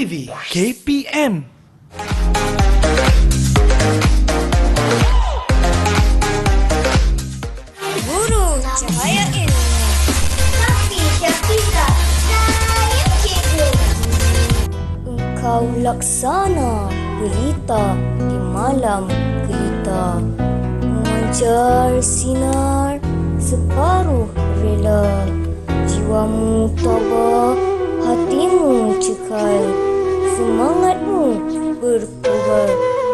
TV KPM. Guru Cahaya Ilmu. Tapi Syafiqah, saya cikgu. Engkau laksana pelita di malam gelita, mengajar sinar separuh rela. Jiwamu tabah, hatimu cekal, semangatmu berkobar,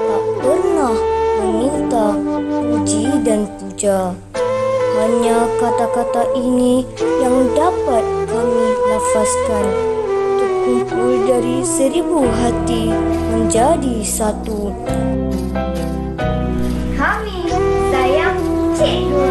tak pernah meminta puji dan puja. Hanya kata-kata ini yang dapat kami lafazkan, terkumpul dari 1000 hati menjadi satu. Kami sayang cikgu.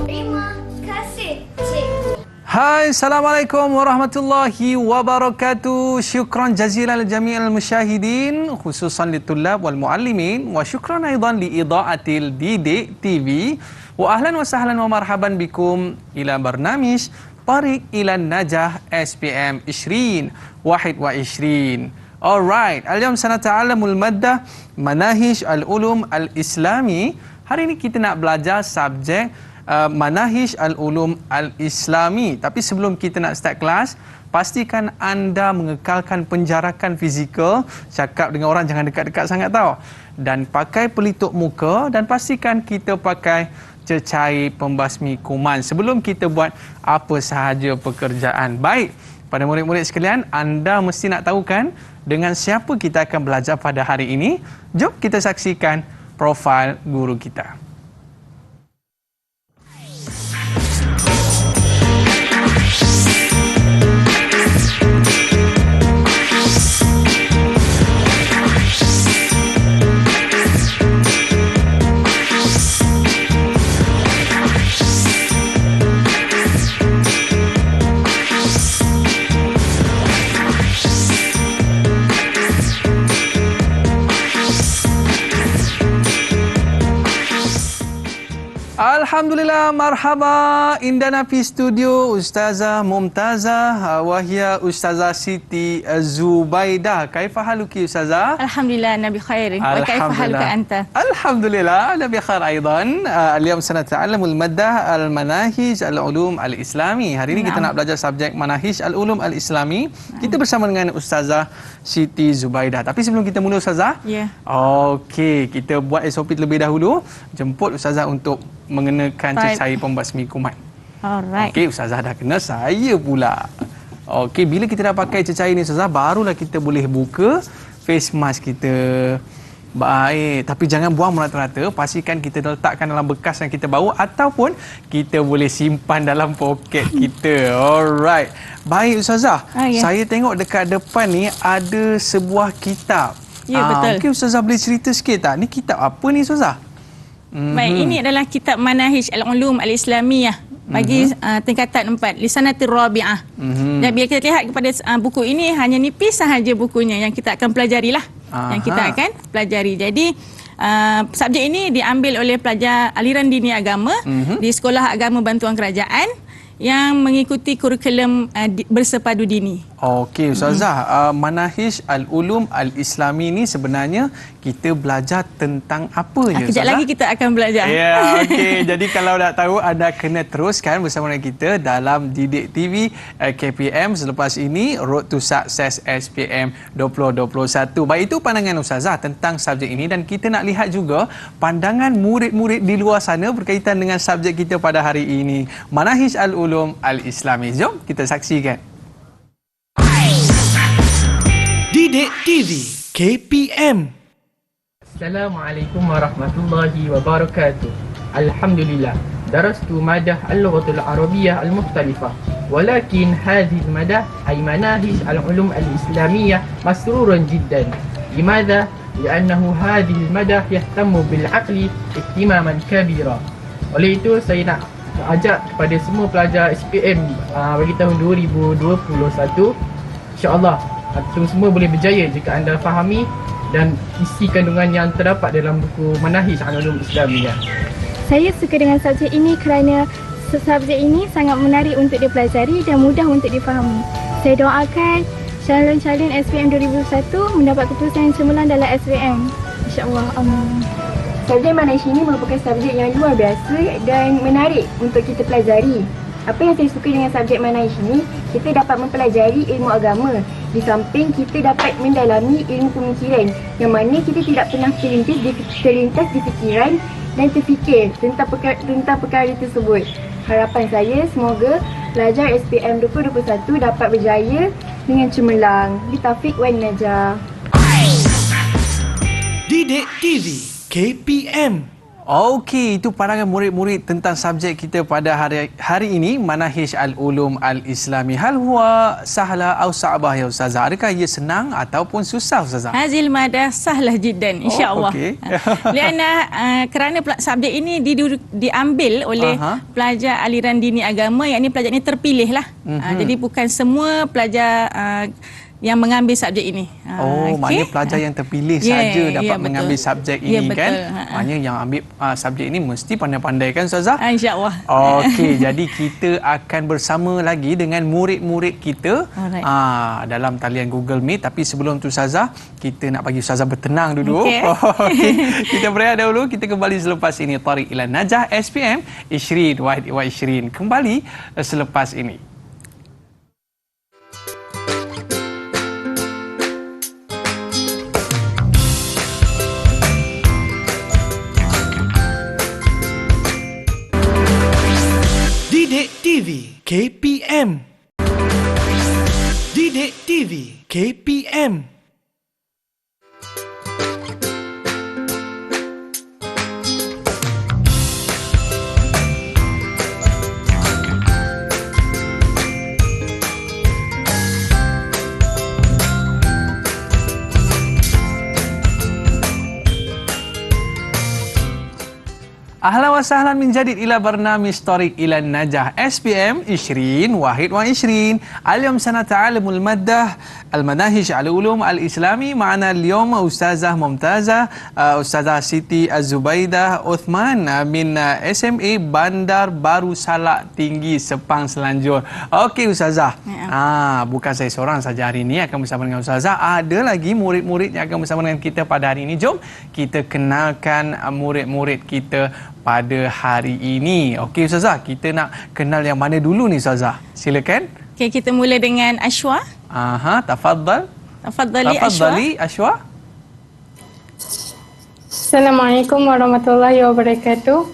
Terima kasih cikgu. Hai, Assalamualaikum warahmatullahi wabarakatuh. Syukran jazilan jami'al musyahidin, khususan litulab wal muallimin, wa syukran aidan li idaatil Didik TV. Wa ahlan wa sahlan wa marhaban bikum ila barnamij Tariq ila Najah SPM 20 21. Alright, al-yawm sanata'allamul maddah manahij al-ulum al-islami. Hari ini kita nak belajar subjek Manahij al-ulum al-islami. Tapi sebelum kita nak start kelas, pastikan anda mengekalkan penjarakan fizikal. Cakap dengan orang jangan dekat-dekat sangat tau. Dan pakai pelitup muka dan pastikan kita pakai cecair pembasmi kuman sebelum kita buat apa sahaja pekerjaan. Baik, pada murid-murid sekalian, anda mesti nak tahu kan dengan siapa kita akan belajar pada hari ini. Jom kita saksikan profil guru kita. Alhamdulillah, marhaba indana fi studio Ustazah Mumtazah wahia Ustazah Siti Zubaidah. Kaifa haluki Ustazah? Alhamdulillah Nabi khair. Wa kaifa haluka anta? Alhamdulillah Nabi khair aidan. Al-yawm sanata'allamul maddah al-manahij al-ulum al-islami. Hari ini kita nak belajar subjek manahij al-ulum al-islami. Kita bersama dengan Ustazah Siti Zubaidah. Tapi sebelum kita mula Ustazah, okey, kita buat SOP terlebih dahulu. Jemput Ustazah untuk mengenakan cecair pembasmi kuman. Alright. Okey, Ustazah dah kena, saya pula. Okey, bila kita dah pakai cecair ni Ustazah, barulah kita boleh buka face mask kita. Baik, tapi jangan buang merata-rata. Pastikan kita letakkan dalam bekas yang kita bawa ataupun kita boleh simpan dalam poket kita. Alright. Baik Ustazah, saya tengok dekat depan ni ada sebuah kitab. Ya, betul. Mungkin Ustazah boleh cerita sikit tak? Ni kitab apa ni Ustazah? Baik, ini adalah kitab Manahij al-ulum al-islamiyah bagi tingkatan 4, lisanatir rabi'ah. Dan bila kita lihat kepada buku ini, hanya nipis sahaja bukunya yang kita akan pelajari lah. Yang kita akan pelajari. Jadi subjek ini diambil oleh pelajar aliran dini agama di Sekolah Agama Bantuan Kerajaan yang mengikuti kurikulum bersepadu dini. Okey Ustazah, Manahij al-ulum al-islami ni sebenarnya kita belajar tentang apa je Ustazah? Kejap lagi kita akan belajar. Ya, okey. Jadi kalau nak tahu, anda kena teruskan bersama dengan kita dalam Didik TV KPM selepas ini Road to Success SPM 2021. Baik, itu pandangan Ustazah tentang subjek ini dan kita nak lihat juga pandangan murid-murid di luar sana berkaitan dengan subjek kita pada hari ini, Manahij al-ulum al-islami. Jom kita saksikan. Didik TV KPM. Assalamualaikum warahmatullahi wabarakatuh. Alhamdulillah. درست مادة اللغة العربية المختلفة، ولكن هذه المادة أي مناهج العلوم الإسلامية مسرور جدا. لماذا؟ لأنه هذه المادة يهتم بالعقل اهتماما كبيرا. Oleh itu saya nak ajak kepada semua pelajar SPM bagi tahun 2021, insya-Allah semua boleh berjaya jika anda fahami dan isi kandungan yang terdapat dalam buku Manahij al-Ulum Islamiyah. Saya suka dengan subjek ini kerana subjek ini sangat menarik untuk dipelajari dan mudah untuk difahami. Saya doakan calon-calon SPM 2021 mendapat keputusan yang cemerlang dalam SPM. InsyaAllah. Amin. Subjek manhaj ini merupakan subjek yang luar biasa dan menarik untuk kita pelajari. Apa yang saya suka dengan subjek manhaj ini, kita dapat mempelajari ilmu agama. Di samping kita dapat mendalami ilmu pemikiran yang mana kita tidak pernah terlintas di fikiran dan terfikir tentang perkara tersebut. Harapan saya semoga pelajar SPM 2021 dapat berjaya dengan cemerlang. Bitaufiq wal najah. Didik TV KPM. Okey, itu pandangan murid-murid tentang subjek kita pada hari ini, Manahij Al-Ulum Al-Islami. Hal huwa sahla atau sa'bah ya Ustazah? Adakah ia senang ataupun susah Ustazah? Hazil madah sahlah jiddan insya-Allah. okey. Kerana subjek ini diambil oleh pelajar aliran dini agama, yang ini pelajar ini terpilih lah. Jadi bukan semua pelajar yang mengambil subjek ini. Maknanya pelajar yang terpilih saja dapat mengambil subjek ini kan? Betul. Maknanya yang ambil subjek ini mesti pandai-pandai kan Ustazah? InsyaAllah. Okey, jadi kita akan bersama lagi dengan murid-murid kita dalam talian Google Meet. Tapi sebelum tu Ustazah, kita nak bagi Ustazah bertenang dulu. Okey. Kita berehat dahulu, kita kembali selepas ini. Tariq ila Najah SPM Ishrin Wahid wa Ishrin. Kembali selepas ini. Didik TV KPM. Didik TV KPM. Ahlan wa sahlan min jadid ila barnamij Tariq ila Najah SPM Ishrin Wahid wa Ishrin. Al-yawm sanata'allamul maddah al-manahij al-ulum al-islami. Ma'ana al-yawm Ustazah Mumtazah Ustazah Siti Az-Zubaidah Uthman min SMA Bandar Baru Salak Tinggi Sepang Selanjur. Okey Ustazah. Bukan saya seorang saja hari ini akan bersama dengan Ustazah. Ada lagi murid-murid yang akan bersama dengan kita pada hari ini. Jom kita kenalkan murid-murid kita pada hari ini. Okey Ustazah, kita nak kenal yang mana dulu ni Ustazah? Silakan. Okey, kita mula dengan Ashwa. Tafadhal. Tafadhali Ashwa. Assalamualaikum warahmatullahi wabarakatuh.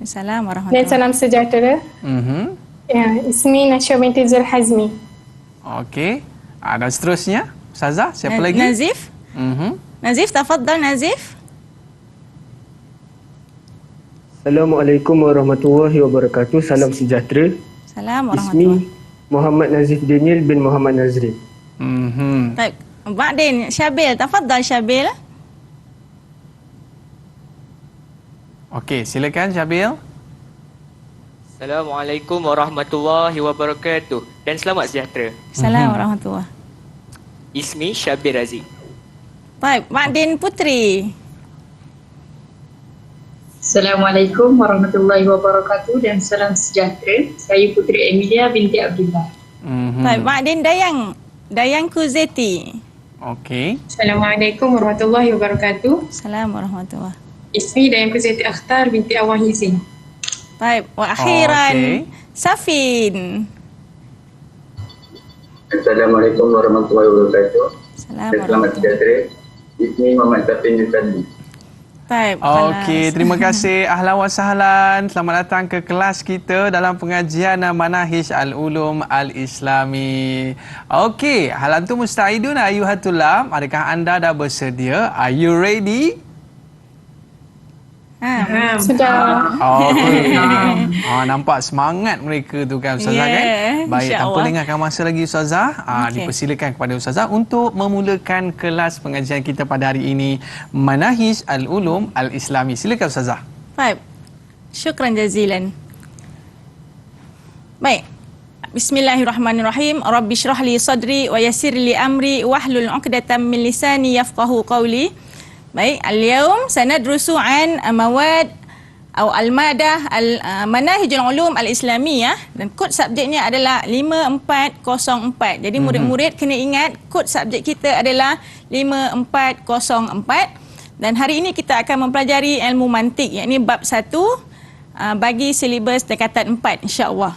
Assalamualaikum Dan warahmatullahi. salam sejahtera. Ya, ismi Nasha binti Zulhazmi. Okey. Dan seterusnya, Ustazah, siapa lagi? Nazif. Nazif, tafadhal Nazif. Assalamualaikum warahmatullahi wabarakatuh. Salam sejahtera. Salam warahmatullahi. Ismi Muhammad Nazif Daniel bin Muhammad Nazrin. Baik. Ba'din Syabil, tafadhal Syabil. Okey, silakan Syabil. Assalamualaikum warahmatullahi wabarakatuh dan selamat sejahtera. Salam warahmatullahi. Ismi Syabir Razi. Baik, Ba'din Putri. Assalamualaikum warahmatullahi wabarakatuh dan salam sejahtera. Saya Putri Emilia binti Abdullah. Baik, Ba'din Dayang Kuzeti. Okey. Assalamualaikum warahmatullahi wabarakatuh. Salam warahmatullahi. Ismi Dayang Kuzeti Akhtar binti Awang Hizin. Baik, wa akhiran Safin. Assalamualaikum warahmatullahi wabarakatuh. Salam Selamat sejahtera. Ismi Muhammad Safin Yusani. Baik. Okey, terima kasih. Ahlan wa sahlan. Selamat datang ke kelas kita dalam pengajian Manahij Al-Ulum Al-Islami. Okey, hal antum musta'idun ayuhatul lam? Adakah anda dah bersedia? Are you ready? Sudah. Okey. Nampak semangat mereka tu kan Ustazah kan? Baik, tanpa lengahkan masa lagi Ustazah, dipersilakan kepada Ustazah untuk memulakan kelas pengajian kita pada hari ini, Manahij Al-Ulum Al-Islami. Silakan Ustazah. Baik. Syukran jazilan. Baik. Bismillahirrahmanirrahim. Rabbi syrah li sadri wa yassir li amri wahlul 'uqdatam min lisani yafqahu qawli. Baik, al-yawm sanadrusu an mawad atau Al-Madah Manahijul Ulum Al-Islamiyah, dan kod subjeknya adalah 5404. Jadi murid-murid kena ingat kod subjek kita adalah 5404. Dan hari ini kita akan mempelajari ilmu mantik, iaitu bab 1 bagi silibus tingkatan 4 insya-Allah.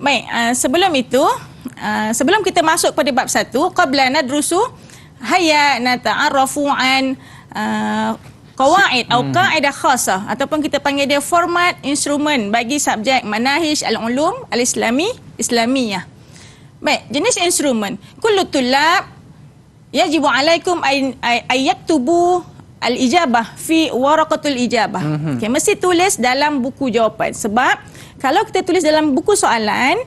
Baik, sebelum itu, sebelum kita masuk pada bab 1, qabla nadrusu hayya nata'arrafu an qawaid atau kaedah khasah, ataupun kita panggil dia format instrumen bagi subjek manahij al-ulum al-islamiyah. Baik, jenis instrumen. Kullu tullab yajibu alaikum ay yaktubu al-ijabah fi waraqatul ijabah. Okay, mesti tulis dalam buku jawapan, sebab kalau kita tulis dalam buku soalan,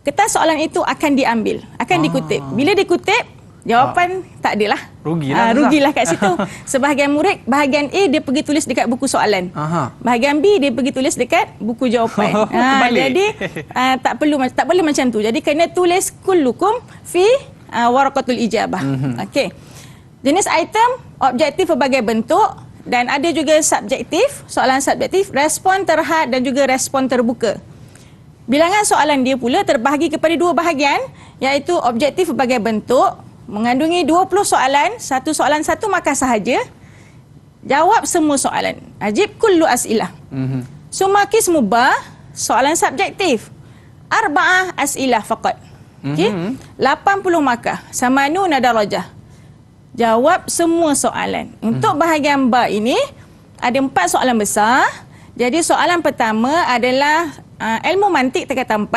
kertas soalan itu akan diambil, akan dikutip. Bila dikutip, jawapan tak adalah. Rugilah kat situ. Sebahagian murid, bahagian A dia pergi tulis dekat buku soalan. Bahagian B dia pergi tulis dekat buku jawapan. Jadi tak perlu macam tu. Jadi kena tulis kullukum fi waraqatul ijabah. Okey. Jenis item, objektif berbagai bentuk, dan ada juga subjektif, soalan subjektif, respon terhad dan juga respon terbuka. Bilangan soalan dia pula terbahagi kepada dua bahagian, iaitu objektif berbagai bentuk, mengandungi 20 soalan, satu soalan 1 markah sahaja. Jawab semua soalan. Ajib kullu as'ilah. Summa qismu ba, soalan subjektif. Arba'ah as'ilah faqat. Okey? 80 markah. Samanu nadarajah. Jawab semua soalan. Untuk bahagian ba ini ada 4 soalan besar. Jadi soalan pertama adalah ilmu mantik tingkatan 4.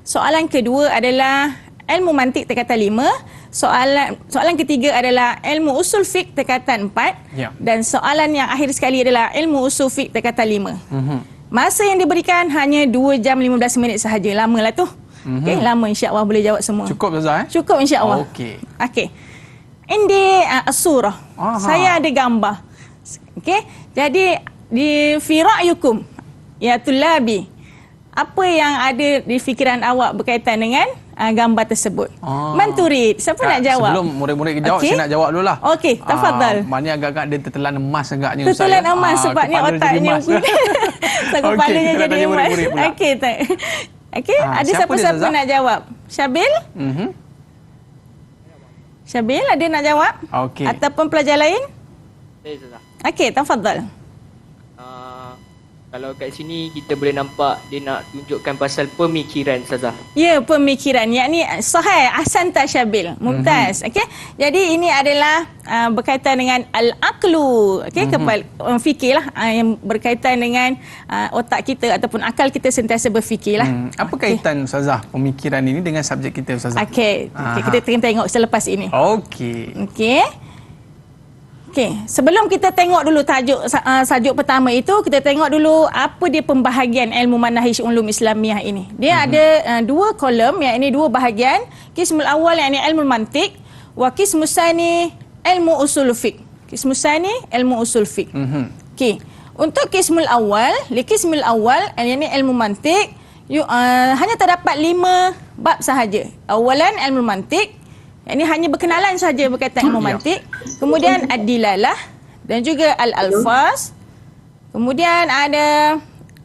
Soalan kedua adalah ilmu mantik tingkatan 5. Soalan ketiga adalah ilmu usul fiqh tingkatan 4, dan soalan yang akhir sekali adalah ilmu usul fiqh tingkatan 5. Masa yang diberikan hanya 2 jam 15 minit sahaja. Lamalah tu. Okey, lama, insya-Allah boleh jawab semua. Cukup Ustaz Cukup insya-Allah. Okey. Ini surah. Saya ada gambar. Okey. Jadi di fi ra'yukum ya tulabi, apa yang ada di fikiran awak berkaitan dengan gambar tersebut? Manturid. Siapa nak jawab? Sebelum murid-murid jawab, saya nak jawab dulu lah. Okey, tafadhal. Maknanya agak-agak dia tertelan emas agaknya Ustaz. Tertelan emas sebabnya otaknya kepalanya jadi emas. Okey, okey, ada siapa-siapa nak jawab? Syabil? Syabil, ada nak jawab? Okey. Ataupun pelajar lain? Okey, tafadhal. Kalau kat sini kita boleh nampak dia nak tunjukkan pasal pemikiran Ustazah. Ya, pemikiran. Yakni sahih, ahsanta Syabil. Mumtaz. Okey. Jadi ini adalah berkaitan dengan al-aqlu. Okey, kepala fikirlah yang berkaitan dengan otak kita ataupun akal kita sentiasa berfikirlah. Apa kaitan Ustazah pemikiran ini dengan subjek kita Ustazah? Okey, kita tengok selepas ini. Okey. Okey. Okey, sebelum kita tengok dulu sajuk pertama itu, kita tengok dulu apa dia pembahagian ilmu manahij ulum Islamiyah ini. Dia ada 2 kolom, yang ini 2 bahagian. Qismul awal yang ini ilmu mantik, wa qismus tsani ilmu usul fiqh. Qismus tsani ilmu usul fiqh. Okey. Untuk qismul awal, qismul awal yang ini ilmu mantik, hanya terdapat 5 bab sahaja. Awalan ilmu mantik, ini hanya berkenalan sahaja berkaitan ilmu mantik. Kemudian ad-dilalah dan juga al-alfaz. Kemudian ada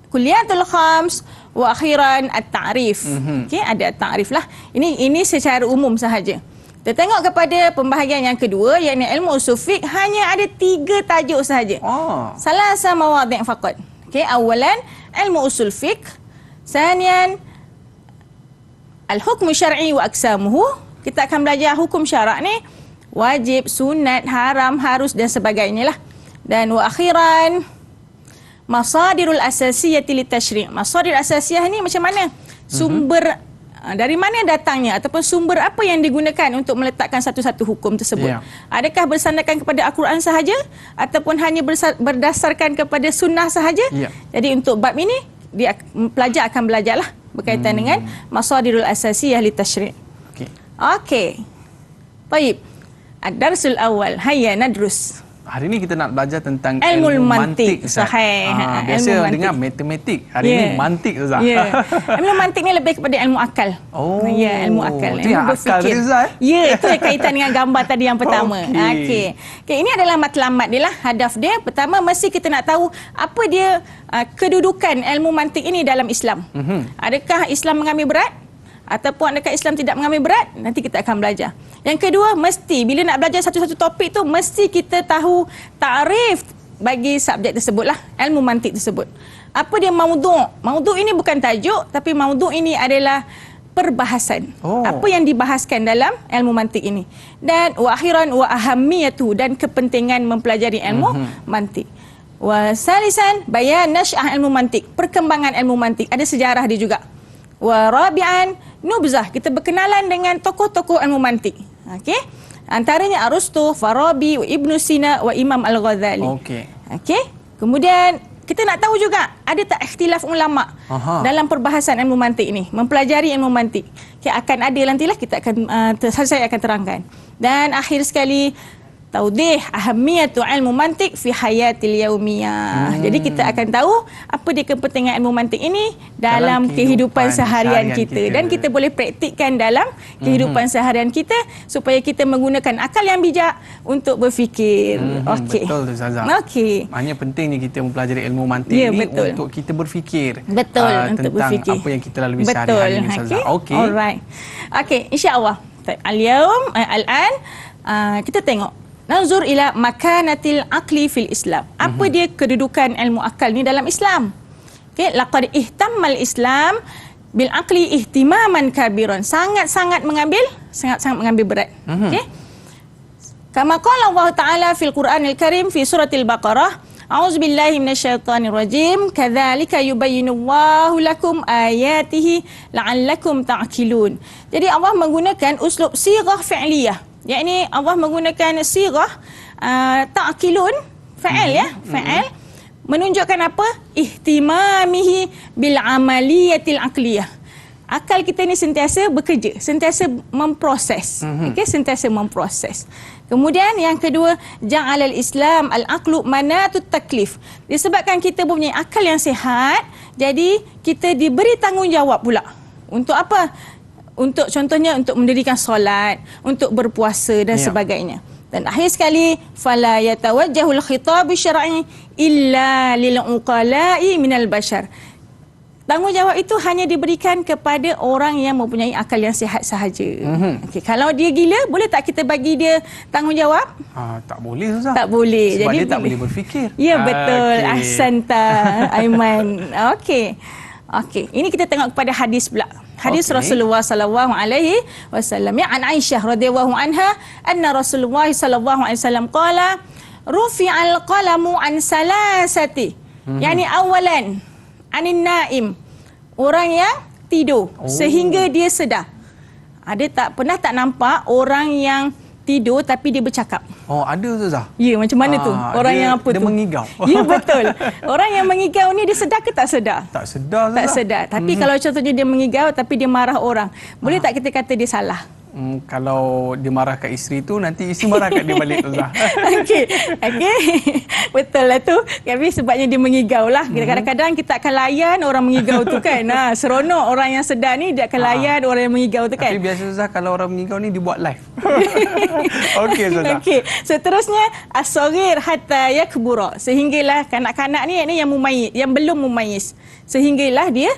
kulliyatul khams wa akhiran at-ta'rif. Okey, ada at-ta'rif lah. Ini secara umum sahaja. Kita tengok kepada pembahagian yang kedua, iaitu ilmu usul fiqh, hanya ada 3 tajuk sahaja. Salasa mawadhi' faqat. Okey, awalan ilmu usul fiqh, sanian al-hukm syar'i wa aqsamuhu. Kita akan belajar hukum syarak ni, wajib, sunat, haram, harus dan sebagainya lah. Dan wa akhiran masadirul asasiyati litashri'. Masadir asasiyah ni macam mana? Sumber dari mana datangnya ataupun sumber apa yang digunakan untuk meletakkan satu-satu hukum tersebut. Adakah bersandarkan kepada Al-Quran sahaja ataupun hanya berdasarkan kepada sunnah sahaja? Jadi untuk bab ini pelajar akan belajarlah berkaitan dengan masadirul asasiyah litashri'. Okey. Baik. Ad-darsul awal. Hayya nadrus. Hari ni kita nak belajar tentang Ilmu mantik. mantik. Sahih. Biasa Ilmu orang dengar mantik. matematik. Hari ni mantik Ustaz. Ya. Ilmu mantik ni lebih kepada ilmu akal. Oh. Ya, ilmu akal. Itu yang akal tadi, Ustaz. Ya, itu yang kaitan dengan gambar tadi yang pertama. Okey. Okey, ini adalah matlamat dia lah. Hadaf dia pertama mesti kita nak tahu apa dia kedudukan ilmu mantik ini dalam Islam. Adakah Islam mengambil berat? Ataupun adakah Islam tidak mengambil berat? Nanti kita akan belajar. Yang kedua, mesti bila nak belajar satu-satu topik tu, mesti kita tahu takrif bagi subjek tersebutlah, ilmu mantik tersebut. Apa dia maudhu'? Maudhu' ini bukan tajuk, tapi maudhu' ini adalah perbahasan. Apa yang dibahaskan dalam ilmu mantik ini. Dan wa akhiran wa ahammiyatu, dan kepentingan mempelajari ilmu mantik. Wa salisan bayan nasy'ah ilmu mantik, perkembangan ilmu mantik, ada sejarah dia juga. Wa rabi'an nubzah, kita berkenalan dengan tokoh-tokoh ilmu mantik. Okey, antaranya Aristo, Farabi, Ibnu Sina, wa Imam Al-Ghazali. Okey. Kemudian kita nak tahu juga ada tak ikhtilaf ulama dalam perbahasan ilmu mantik ini, mempelajari ilmu mantik. Okay, akan ada nantilah kita akan saya akan terangkan. Dan akhir sekali, taudih ahammiyatu ilmu mantik fi hayatil yaumiyah. Jadi kita akan tahu apa dia kepentingan ilmu mantik ini dalam kehidupan seharian kita. Dan kita boleh praktikkan dalam kehidupan seharian kita supaya kita menggunakan akal yang bijak untuk berfikir. Okey. Betul tu Ustazah. Okey. Maknanya pentingnya kita mempelajari ilmu mantik ni untuk kita berfikir. Betul, untuk tentang berfikir. apa yang kita lalui sehari-hari ni Ustazah. Okey. Alright. Okey, insya-Allah. Al-yaum al-an kita tengok nanzur ila makanatil aqli fil Islam. Apa dia kedudukan ilmu akal ni dalam Islam? Okey, laqad ihtammal Islam bil aqli ihtimaman kabiran. Sangat-sangat mengambil berat. Okey. Kama qala Allah Ta'ala fil Qur'anil Karim fi suratil Baqarah, a'udzubillahi minasyaitonir rajim, kadzalika yubayyinullahu lakum ayatihi la'allakum ta'qilun. Jadi Allah menggunakan uslub sighah fi'liyah. Yakni Allah menggunakan sirah ta'qilun, fa'al ya, fa'al menunjukkan apa? Ihtimamihi bil amaliyatil aqliyah. Akal kita ni sentiasa bekerja, sentiasa memproses. Okey, sentiasa memproses. Kemudian yang kedua, ja'alal Islam al-aqlu manatut taklif. Disebabkan kita mempunyai akal yang sihat, jadi kita diberi tanggungjawab pula. Untuk apa? Untuk contohnya untuk mendirikan solat, untuk berpuasa dan sebagainya. Dan akhir sekali, fala yatawajjahul khitab syar'i illa lil uqala'i minal bashar. Tanggungjawab itu hanya diberikan kepada orang yang mempunyai akal yang sihat sahaja. Okey, kalau dia gila, boleh tak kita bagi dia tanggungjawab? Tak boleh Ustaz. Tak boleh. Sebab jadi dia tak boleh berfikir. Ya, betul. Ahsanta, Aiman. Okey. Okey, ini kita tengok kepada hadis pula. Hadis Rasulullah sallallahu alaihi wasallam ya, an Aisyah radhiyallahu anha anna Rasulullah sallallahu alaihi wasallam qala rufi'al qalamu an salasati. Yani awalan anin naim, orang yang tidur sehingga dia sedar. Ada tak pernah tak nampak orang yang tidur tapi dia bercakap? Ada Ustazah. Ya, macam mana tu? Orang yang apa dia tu? mengigau. Ya, betul. Orang yang mengigau ni dia sedar ke tak sedar? Tak sedar Ustazah. Tak sedar. Tapi kalau contohnya dia mengigau tapi dia marah orang, boleh tak kita kata dia salah? Kalau dia marah kat isteri tu, nanti isteri marah kat dia balik Ustazah. Okey. Betul lah tu. Tapi sebabnya dia mengigau lah. Kadang-kadang kita akan layan orang mengigau tu kan. Seronok orang yang sedar ni, dia akan layan orang yang mengigau tu kan. Tapi biasa Ustazah, kalau orang mengigau ni dibuat live. Okey Ustazah. Okey. Seterusnya, as-saghir hatta yakbura. Sehinggalah kanak-kanak ni yang mumayyiz, yang belum mumayyiz. Sehinggalah dia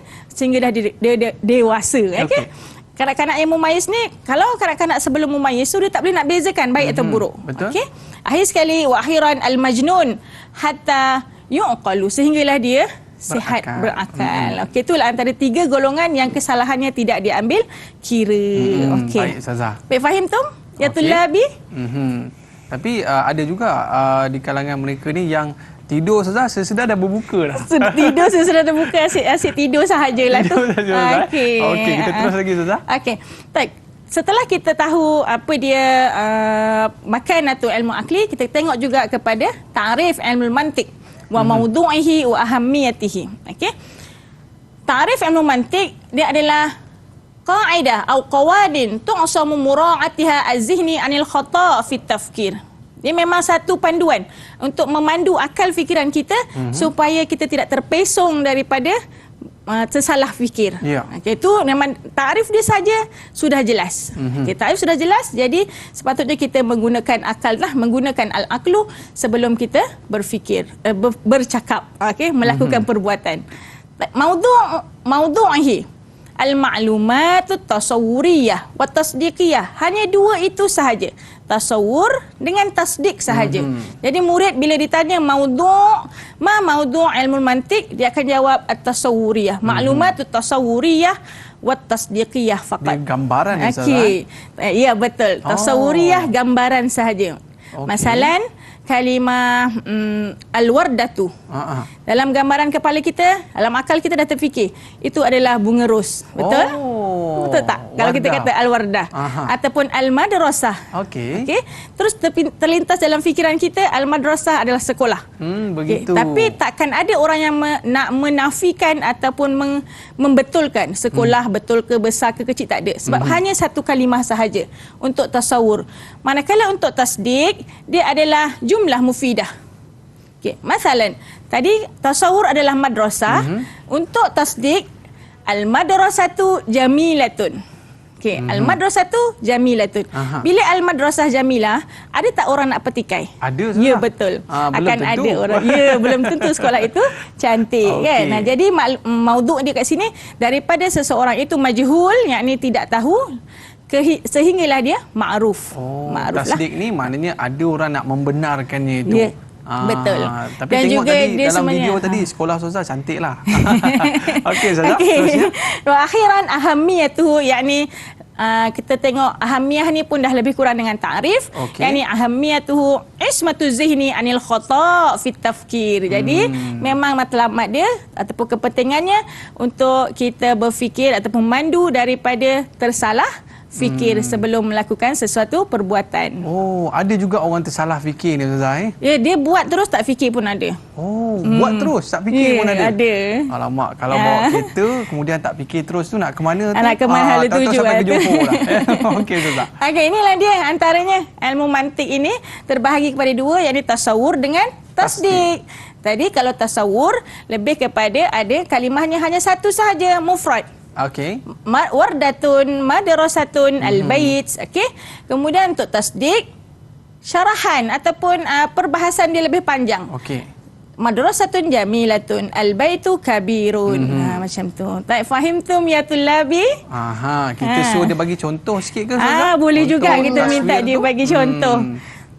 dewasa. Okey. Kanak-kanak yang mumayyiz ni, kalau kanak-kanak sebelum mumayyiz tu dia tak boleh nak bezakan baik atau buruk. Okey. Akhir sekali, wa akhiran al-majnun hatta yuqalu, sehinggalah dia sihat berakal. Okey, itulah antara 3 golongan yang kesalahannya tidak diambil kira. Okey. Baik Ustazah. Baik, faham tu? Ya tulabi? Tapi ada juga di kalangan mereka ni yang tidur Ustazah, sesedar dah berbuka dah. Tidur sesedar dah berbuka, asyik tidur sahajalah tu. Okey. Okey, kita terus lagi Ustazah. Okey. Baik. Setelah kita tahu apa dia makanatul ilmu akli, kita tengok juga kepada ta'rif ilmu mantik wa mawdu'ihi wa ahammiyatihi. Okey. Ta'rif ilmu mantik dia adalah qaidah atau qawadin tu'samu mura'atiha az-zihni 'anil khata' fi tafkir. Dia memang satu panduan untuk memandu akal fikiran kita supaya kita tidak terpesong daripada tersalah fikir. Ya. Okey, itu memang takrif dia saja sudah jelas. Okey, takrif sudah jelas, jadi sepatutnya kita menggunakan akal lah, menggunakan al-aqlu sebelum kita berfikir, bercakap, okey, melakukan perbuatan. Maudhu'ihi al-ma'lumatut tasawwuriyah wa tasdiqiyah. Hanya dua itu sahaja. Tasawur dengan tasdik sahaja. Jadi murid bila ditanya maudhu' ilmu mantik, dia akan jawab at-tasawwuriyah. Ma'lumatut tasawwuriyah wa tasdiqiyah faqat. Dia gambaran ni, Okey. Ya, betul. Tasawwuriyah gambaran sahaja. Masalan kalimah al-wardatu. Dalam gambaran kepala kita, dalam akal kita dah terfikir itu adalah bunga ros. Betul? Betul tak? Kalau kita kata al-wardah ataupun al-madrasah. Okey. Okey. Terus terlintas dalam fikiran kita al-madrasah adalah sekolah. Begitu. Tapi takkan ada orang yang nak menafikan ataupun membetulkan sekolah betul ke, besar ke, kecil, tak ada. Sebab hanya satu kalimah sahaja untuk tasawur. Manakala untuk tasdik, dia adalah jumlah mufidah. Okey, masalan, tadi tasawur adalah madrasah, untuk tasdik al-madrasatu jamilatun. Okey, al-madrasatu jamilatun. Bila al-madrasah jamilah, ada tak orang nak petikai? Ada. Ya, betul. Akan tentu. ada orang. Ya, belum tentu sekolah itu cantik, kan? Nah, jadi maudhu' dia kat sini daripada seseorang itu majhul, yakni tidak tahu, sehinggalah dia ma'ruf. Ma'ruf Tasdik ni maknanya ada orang nak membenarkannya itu. Ya, betul. Tapi Dan tengok juga tadi dia dalam sebenarnya, video tadi sekolah Ustazah cantik lah. Okey Ustazah, Okey. terusnya. Wa akhiran ahamiyatuhu, yakni kita tengok ahamiyah ni pun dah lebih kurang dengan ta'rif. Yakni ahamiyatuhu ismatu zihni anil khata' fit tafkir. Jadi memang matlamat dia ataupun kepentingannya untuk kita berfikir ataupun memandu daripada tersalah fikir sebelum melakukan sesuatu perbuatan. Ada juga orang tersalah fikir ni Ustazah. Ya, dia buat terus tak fikir pun ada. Buat terus tak fikir pun ada. Ada. Alamak, kalau bawa kereta kemudian tak fikir terus tu nak ke mana tu? Nak ke mana hala tuju sampai ke Johor lah. Okey Ustazah. Okey, inilah dia antaranya ilmu mantik ini terbahagi kepada dua, iaitu tasawur dengan tasdik. Tadi kalau tasawur lebih kepada ada kalimahnya hanya satu sahaja, mufrad. Okey. Wardatun, madrasatun, al-bait. Okey. Kemudian untuk tasdik, syarahan ataupun perbahasan dia lebih panjang. Okey. Madrasatun jamilatun, al-baitu kabirun. Macam tu. Tak fahimtum ya tullabi? Kita suruh dia bagi contoh sikit ke Ustazah? Boleh Contoh juga kita minta dia tu? bagi contoh.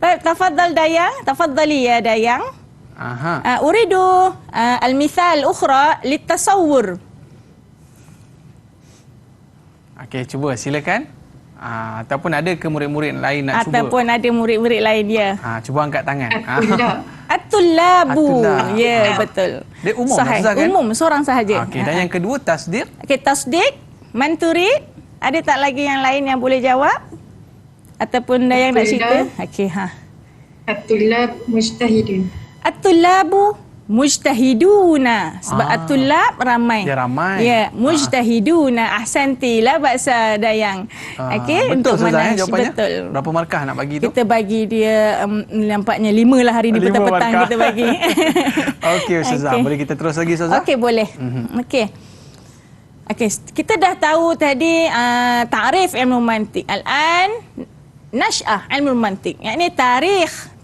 Tafaddal Dayang, tafaddali ya Dayang. Uridu al-mithal ukhra litasawwur. Okey, cuba silakan. Ataupun ada ke murid-murid lain nak cuba? Ataupun ada murid-murid lain dia. Cuba angkat tangan. At-tullabu. Ya, betul. Dia umum Sahih. Ustazah, kan? Umum, seorang sahaja. Okey, dan yang kedua tasdik. Okey, tasdik, manturid. Ada tak lagi yang lain yang boleh jawab? Ataupun Dayang nak cerita? Okey, At-tullab mujtahidun. At-tullabu mujtahiduna. Sebab at-tullab ramai. Dia ramai. Ya, mujtahiduna. Ahsanti lah bahasa Dayang. Okey, betul untuk Ustazah jawapannya? betul. Berapa markah nak bagi tu? Kita bagi dia nampaknya 5 lah hari ni, 5 petang-petang markah. kita bagi. Okey Ustazah, boleh kita terus lagi Ustazah? Okey, boleh. Okey. Okey, kita dah tahu tadi ta'rif ilmu mantik. Al-an nash'ah ilmu mantik. Yakni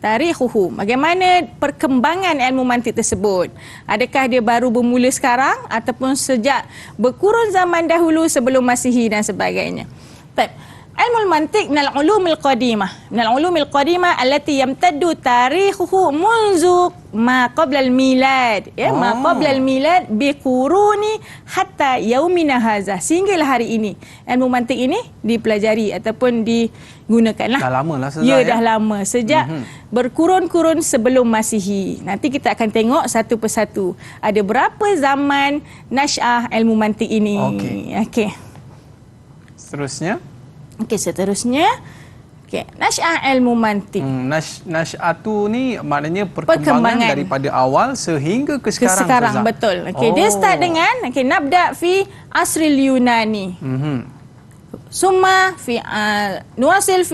tarikhuhu. Bagaimana perkembangan ilmu mantik tersebut? Adakah dia baru bermula sekarang ataupun sejak berkurun zaman dahulu sebelum Masihi dan sebagainya? Baik. Ilmu mantik minal ulumil qadimah. Minal ulumil qadimah allati yamtaddu tarikhuhu munzu ma qabla al-milad. Ya, ma qabla al-milad bi quruni hatta yaumina hadza. Sehinggalah hari ini ilmu mantik ini dipelajari ataupun digunakanlah. Dah lama lah Ustazah. Ya, dah lama. Sejak berkurun-kurun sebelum Masihi. Nanti kita akan tengok satu persatu. Ada berapa zaman nasy'ah ilmu mantik ini. Okey. Seterusnya? Okey, seterusnya. Okey, nasy'ah ilmu mantik. Nasy'atu ni maknanya perkembangan daripada awal sehingga ke sekarang. Ke sekarang, betul. Okey, dia start dengan nabda fi asril Yunani. Summa fi nuwasil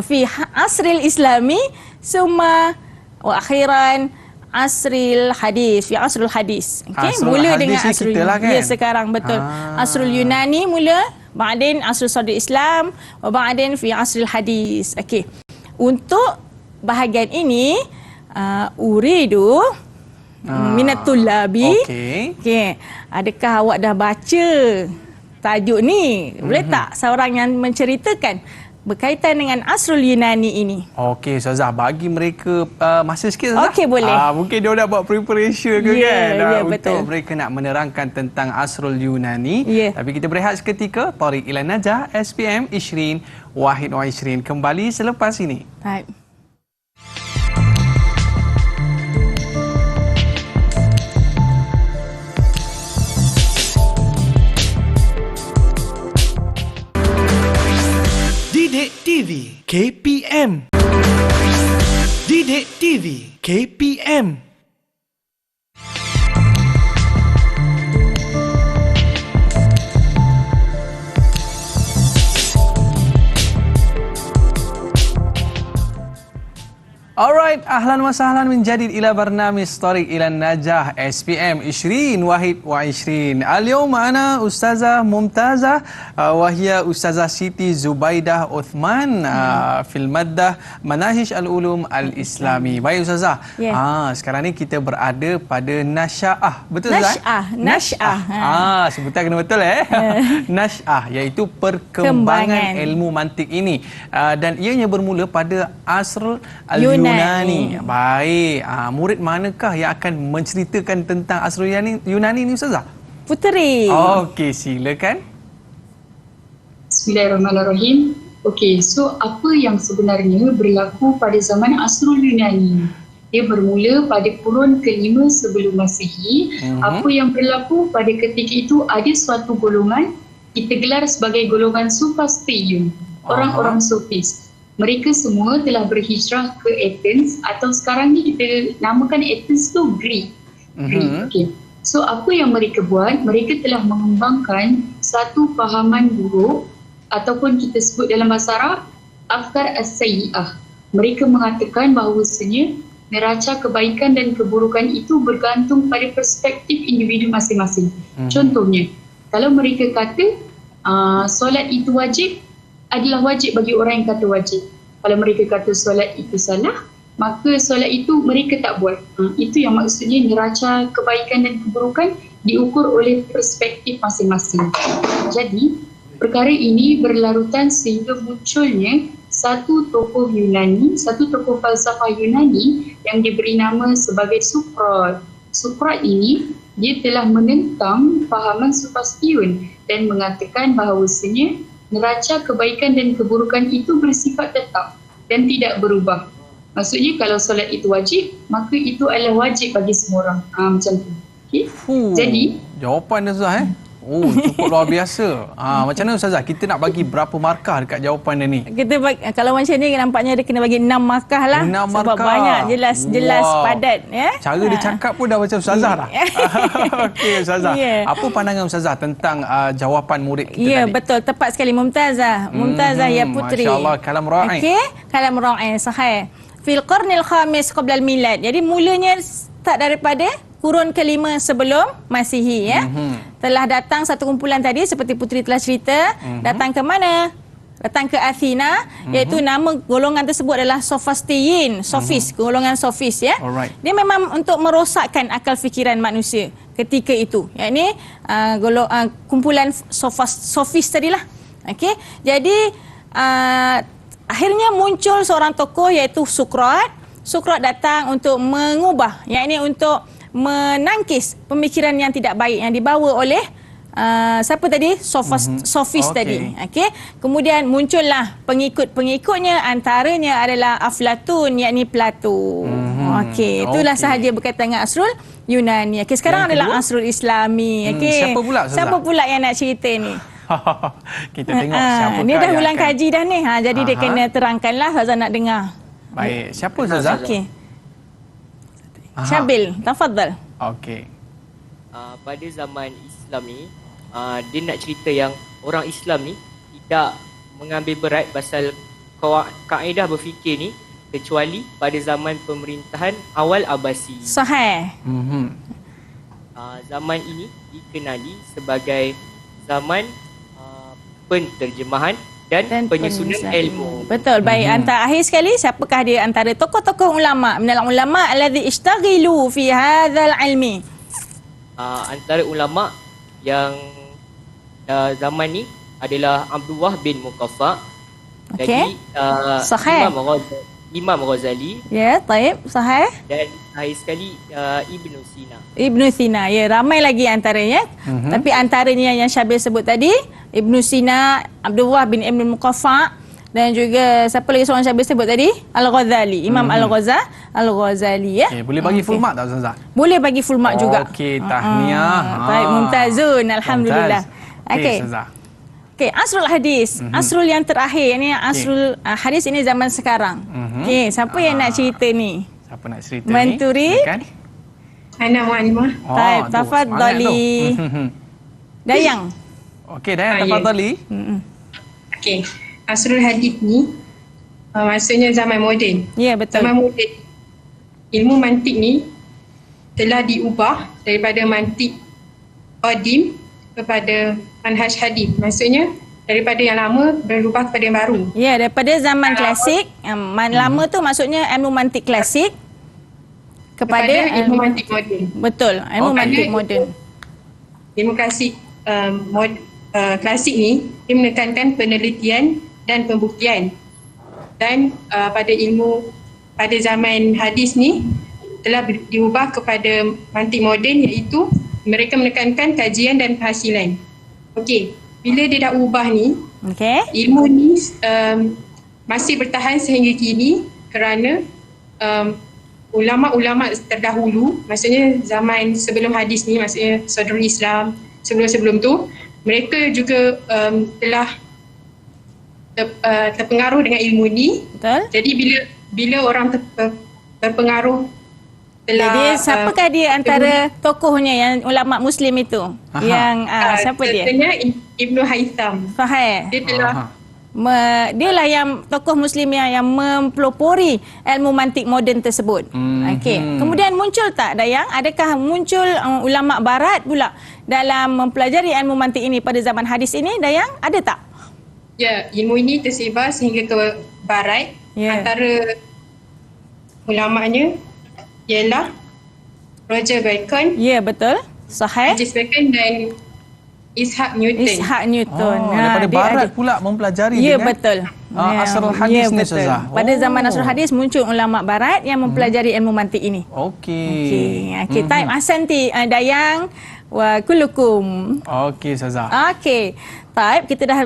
fi asril Islami, Summa wa akhiran asril hadis, fi asrul hadis. Okey, Asrul mula hadis dengan ni asrul kita lah kan? Ya, sekarang betul. Asrul Yunani mula, ba'din asrul sadr Islam, wa ba'din fi asril hadis. Okey. Untuk bahagian ini uridu minat tullabi. Okey. Adakah awak dah baca tajuk ni? Boleh tak seorang yang menceritakan berkaitan dengan asrul Yunani ini? Okey, Ustazah, bagi mereka masa sikit, Ustazah. Okey, boleh. Mungkin dia dah buat preparation ke Ya, kan? betul. Untuk mereka nak menerangkan tentang asrul Yunani. Ya. Tapi kita berehat seketika. Tariq Ilan Najah, SPM Ishrin, Wahid wa Ishrin. Kembali selepas ini. Baik. Didik TV KPM. Didik TV KPM. Alright, ahlan wa sahlan min jadid ila barnamis Tariq Ilan Najah SPM Ishrin Wahid wa Ishrin. Al-yawm ana Ustazah Mumtazah wa hiya Ustazah Siti Zubaidah Uthman fil maddah Manahij Al-Ulum Al-Islami. Baik Ustazah. Sekarang ni kita berada pada Nasya'ah. Betul Ustazah? Nasya'ah. Sebutan kena betul Nasya'ah, iaitu perkembangan ilmu mantik ini. Dan ianya bermula pada asr Al-Yunani. Baik. Murid manakah yang akan menceritakan tentang asrul Yunani ni Ustazah? Puteri. Okey, silakan. Bismillahirrahmanirrahim. Okey, so apa yang sebenarnya berlaku pada zaman asrul Yunani? Dia bermula pada kurun ke-5 sebelum Masihi. Apa yang berlaku pada ketika itu, ada suatu golongan kita gelar sebagai golongan Sufastiyun, orang-orang Sufis. Mereka semua telah berhijrah ke Athens, atau sekarang ni kita namakan Athens tu Greek. Okay. So apa yang mereka buat, mereka telah mengembangkan satu fahaman buruk ataupun kita sebut dalam bahasa Arab afkar as-sayyi'ah. Mereka mengatakan bahawasanya neraca kebaikan dan keburukan itu bergantung pada perspektif individu masing-masing. Contohnya, kalau mereka kata solat itu wajib, adalah wajib bagi orang yang kata wajib. Kalau mereka kata solat itu salah, maka solat itu mereka tak buat. Itu yang maksudnya neraca kebaikan dan keburukan diukur oleh perspektif masing-masing. Jadi, perkara ini berlarutan sehingga munculnya satu tokoh Yunani, satu tokoh falsafah Yunani yang diberi nama sebagai Sukrat. Sukrat ini, dia telah menentang fahaman Sufastiyun dan mengatakan bahawasanya neraca kebaikan dan keburukan itu bersifat tetap dan tidak berubah. Maksudnya kalau solat itu wajib, maka itu adalah wajib bagi semua orang. Macam tu. Okay? Jadi, jawapan dia Ustazah cukup luar biasa. Macam mana Ustazah? Kita nak bagi berapa markah dekat jawapan dia ni? Kita kalau macam ni nampaknya dia kena bagi 6 markah lah. 6 sebab markah. banyak, jelas padat. Cara dia cakap pun dah macam Ustazah dah. Okey Ustazah. Apa pandangan Ustazah tentang jawapan murid kita tadi? Ya, betul. Tepat sekali. Mumtazah ya puteri. Masya-Allah, kalam ra'i. Okey, kalam ra'i, sahih. Fil qarnil khamis qabla al-milad. Jadi mulanya start daripada kurun ke-5 sebelum Masihi Telah datang satu kumpulan tadi seperti puteri telah cerita. Datang ke mana? Datang ke Athena, iaitu nama golongan tersebut adalah Sophistiyin, Sofis, golongan Sofis ya. Dia memang untuk merosakkan akal fikiran manusia ketika itu. Yakni kumpulan Sofis tadilah. Okey. Jadi akhirnya muncul seorang tokoh iaitu Sukrat. Sukrat datang untuk mengubah, yakni untuk menangkis pemikiran yang tidak baik yang dibawa oleh siapa tadi? Sofis tadi. Okey. Kemudian muncullah pengikut-pengikutnya, antaranya adalah Aflatun, yakni Plato. Okey, itulah sahaja berkaitan dengan asrul Yunani. Okey, sekarang adalah asrul Islami. Okey. Siapa pula yang nak cerita ni? Kita tengok siapa. Ni dah ulang kaji dah ni. Jadi dia kena terangkanlah, Ustazah nak dengar. Baik, siapa Ustazah? Okey. Syabil, tafadhal. Okey. Pada zaman Islam ni, dia nak cerita yang orang Islam ni tidak mengambil berat pasal kaedah berfikir ni kecuali pada zaman pemerintahan awal Abbasi. Sahih. Zaman ini dikenali sebagai zaman penterjemahan dan penyusunan ilmu. Betul. Baik, antara akhir sekali, siapakah dia antara tokoh-tokoh ulama? Minal ulama alladhi ishtaghilu fi hadzal ilmi. Antara ulama yang zaman ni adalah Abdullah bin Muqaffa. Okey. Jadi Sahih. Imam Ghazali. Ya, taib, sahih. Dan akhir sekali Ibnu Sina. Ibnu Sina. Ya, ramai lagi antaranya. Tapi antaranya yang Syabir sebut tadi, Ibnu Sina, Abdullah bin Ibn Muqaffa, dan juga siapa lagi seorang Syabir sebut tadi? Al-Ghazali. Imam Al-Ghazali, ya. Okay, boleh bagi full mark tak Ustazah? Boleh bagi full mark juga. Okey, tahniah. Baik, mumtazun. Alhamdulillah. Mumtaz. Okey. Ustazah. Okey, asrul hadis. Asrul yang terakhir ni, asrul hadis ini zaman sekarang. Okey, siapa yang nak cerita ni? Siapa nak cerita Menturi? ni? Kan? Ana Mu'alimah. Baik, tafadhali. Dayang. Okey, Dayang, tafadhali. Okey. Asrul hadis ni maksudnya zaman moden. Ya, betul. Zaman moden. Ilmu mantik ni telah diubah daripada mantik qadim kepada manhaj hadis. Maksudnya daripada yang lama berubah kepada yang baru. Ya, daripada zaman klasik, lama tu maksudnya ilmu mantik klasik kepada ilmu mantik moden. Betul, ilmu mantik moden. Ilmu klasik klasik ni dia menekankan penelitian dan pembuktian. Dan pada zaman hadis ni telah diubah kepada mantik moden, iaitu mereka menekankan kajian dan penghasilan. Okey, bila dia dah ubah ni, ilmu ni masih bertahan sehingga kini kerana ulama-ulama terdahulu, maksudnya zaman sebelum hadis ni, maksudnya Sadrul Islam, sebelum-sebelum tu, mereka juga telah terpengaruh dengan ilmu ni. Betul. Jadi bila orang terpengaruh telah, jadi siapakah dia antara tokohnya yang ulama Muslim itu? Yang siapa dia? Contohnya Ibnu Haytham. Sahih. Dia telah dialah yang tokoh Muslim yang mempelopori ilmu mantik moden tersebut. Okey. Kemudian muncul tak, Dayang? Adakah muncul ulama barat pula dalam mempelajari ilmu mantik ini pada zaman hadis ini, Dayang? Ada tak? Ya, ilmu ini tersebar sehingga ke barat. Antara ulamanya ialah Roger Bacon. Ya, betul. Sahih. Roger Bacon dan Ishaq Newton. Daripada barat pula mempelajari dengan betul. asrul hadis ni, Ustazah. Pada zaman asrul hadis muncul ulama barat yang mempelajari ilmu mantik ini. Okey. Okey, taib ahsanti Dayang wa kullukum. Okey, Ustazah. Okey. Taib, kita dah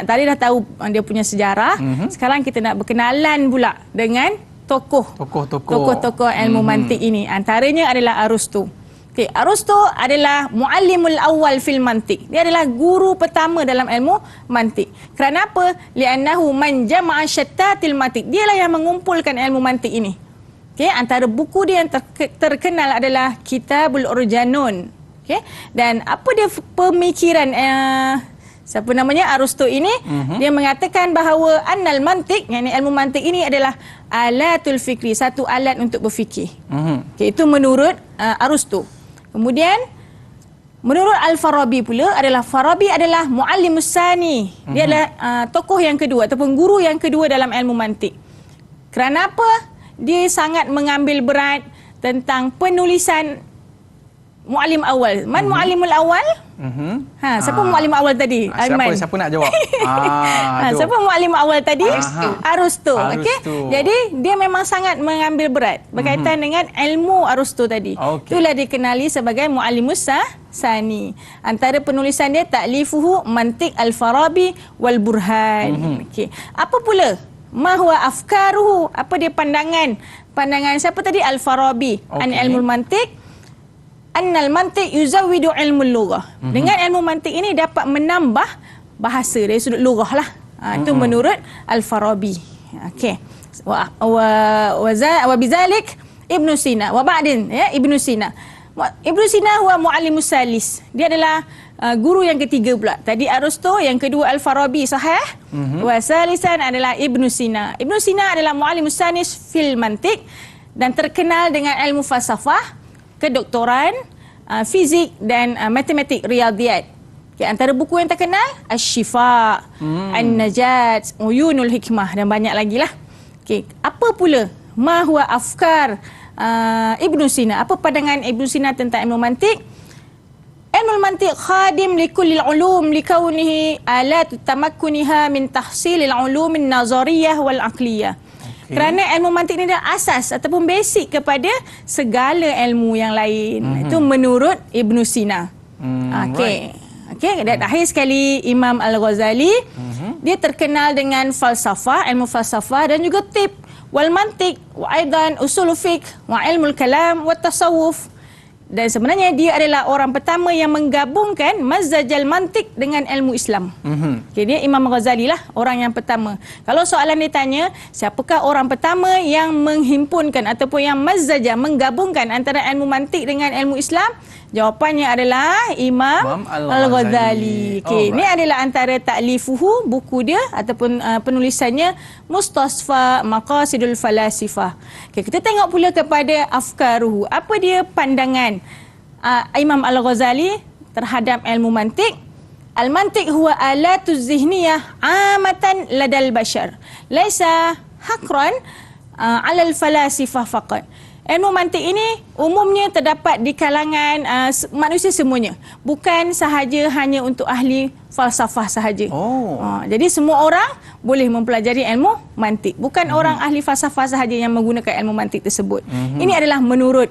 tadi dah tahu dia punya sejarah. Sekarang kita nak berkenalan pula dengan tokoh-tokoh ilmu mantik ini. Antaranya adalah Aristo. Okey, Aristo adalah muallimul awal fil mantik. Dia adalah guru pertama dalam ilmu mantik. Kerana apa? Li'annahu man jama'a syattatil mantik. Dialah yang mengumpulkan ilmu mantik ini. Okey, antara buku dia yang terkenal adalah Kitabul Urjanun. Okey, dan apa dia pemikiran siapa namanya Aristo ini? Dia mengatakan bahawa annal mantik, yakni ilmu mantik ini adalah alatul fikri, satu alat untuk berfikir. Okey, itu menurut Aristo. Kemudian menurut Al-Farabi pula Farabi adalah muallimus sani. Dia adalah tokoh yang kedua ataupun guru yang kedua dalam ilmu mantik. Kerana apa? Dia sangat mengambil berat tentang penulisan muallim awal. Man muallimul awal? Siapa muallim awal tadi? Siapa nak jawab? Siapa muallim awal tadi? Aristo. Okey. Jadi dia memang sangat mengambil berat berkaitan dengan ilmu Aristo tadi. Itulah dikenali sebagai muallimus sani. Antara penulisan dia ta'lifuhu mantik al-Farabi wal burhan. Okey. Apa pula ma huwa afkaruhu? Apa dia pandangan siapa tadi? Al-Farabi an ilmu mantik. Annal mantik yuzawwidu ilmu lughah. Dengan ilmu mantik ini dapat menambah bahasa dari sudut lughah lah. Itu menurut Al-Farabi. Okey. Wa bizalik Ibnu Sina wa ba'din, ya, Ibnu Sina. Ibnu Sina huwa muallimus salis. Dia adalah guru yang ketiga pula. Tadi Aristo, yang kedua Al-Farabi, sahih? Wa salisan adalah Ibn Sina. Ibn Sina adalah muallimus sanis fil mantiq dan terkenal dengan ilmu falsafah, kedoktoran, fizik dan matematik riyadiyat. Okay, antara buku yang terkenal Asy-Syifa, An-Najat, Uyunul Hikmah dan banyak lagi lah. Okay, apa pula ma huwa afkar Ibn Sina? Apa pandangan Ibn Sina tentang ilmu mantiq? Ilmu mantiq khadim li kulli al-ulum li kaunihi alat tamakkuniha min tahsilil ulum an-nazariyah wal aqliyah. Kerana ilmu mantiq ni adalah asas ataupun basic kepada segala ilmu yang lain. Itu menurut Ibn Sina. Okey. Okey, dan akhir sekali Imam Al-Ghazali, dia terkenal dengan falsafah, ilmu falsafah dan juga tib wal mantiq wa aidan usul fiqh wa ilmu kalam wa tasawuf. Dan sebenarnya dia adalah orang pertama yang menggabungkan mazajal mantiq dengan ilmu Islam. Okay, dia Imam Ghazali lah orang yang pertama. Kalau soalan ditanya, siapakah orang pertama yang menghimpunkan ataupun yang mazaja, menggabungkan antara ilmu mantiq dengan ilmu Islam? Jawapannya adalah Imam Al-Ghazali. Okay, ini adalah antara ta'lifuhu, buku dia ataupun penulisannya Mustasfa Maqasidul Falasifah. Okay, kita tengok pula kepada afkaruhu. Apa dia pandangan Imam Al-Ghazali terhadap ilmu mantiq? Al-mantiq huwa alatuz zihniyah amatan ladal bashar. Laisa hakran alal falasifah faqat. Ilmu mantiq ini umumnya terdapat di kalangan manusia semuanya. Bukan sahaja hanya untuk ahli falsafah sahaja. Jadi semua orang boleh mempelajari ilmu mantiq. Bukan orang ahli falsafah sahaja yang menggunakan ilmu mantiq tersebut. Ini adalah menurut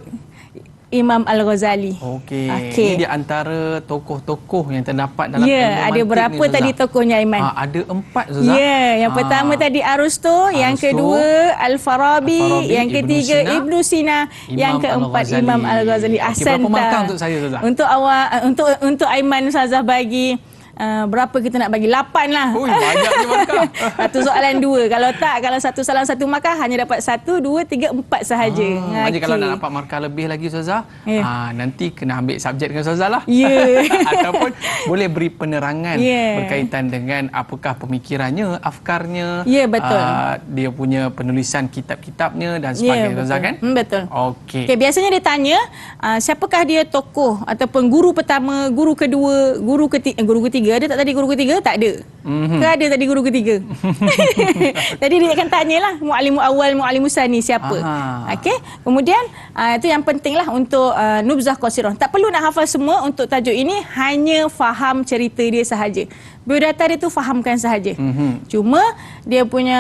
Imam Al-Ghazali. Okey. Ini di antara tokoh-tokoh yang terdapat dalam ilmu mantiq. Ya, ada berapa tadi tokohnya, Aiman? Ada 4, Ustazah. Ya, yang pertama tadi Aristo, yang kedua Al-Farabi, yang ketiga Ibn Sina, yang keempat Imam Al-Ghazali. Ahsanta. Berapa markah untuk saya, Ustazah? Untuk awak, untuk Aiman, Ustazah bagi berapa kita nak bagi? 8 lah. Banyaknya markah. Satu soalan 2. Kalau tak, kalau satu salah satu markah, hanya dapat 1, 2, 3, 4 sahaja. Jadi kalau nak dapat markah lebih lagi, Ustazah, nanti kena ambil subjek dengan Ustazah lah. Ataupun boleh beri penerangan berkaitan dengan apakah pemikirannya, afkarnya, betul. Dia punya penulisan kitab-kitabnya dan sebagainya, Ustazah, kan? Betul. Okey. Okay, biasanya dia tanya siapakah dia tokoh ataupun guru pertama, guru kedua, guru ketiga. Ada tak tadi guru ketiga? Tak ada. Ke ada tadi guru ketiga? Tadi dia akan tanyalah muallim awal, muallim sani siapa. Okey. Kemudian itu yang pentinglah untuk nubzah qasirah. Tak perlu nak hafal semua untuk tajuk ini, hanya faham cerita dia sahaja. Biodata dia tu fahamkan sahaja. Cuma dia punya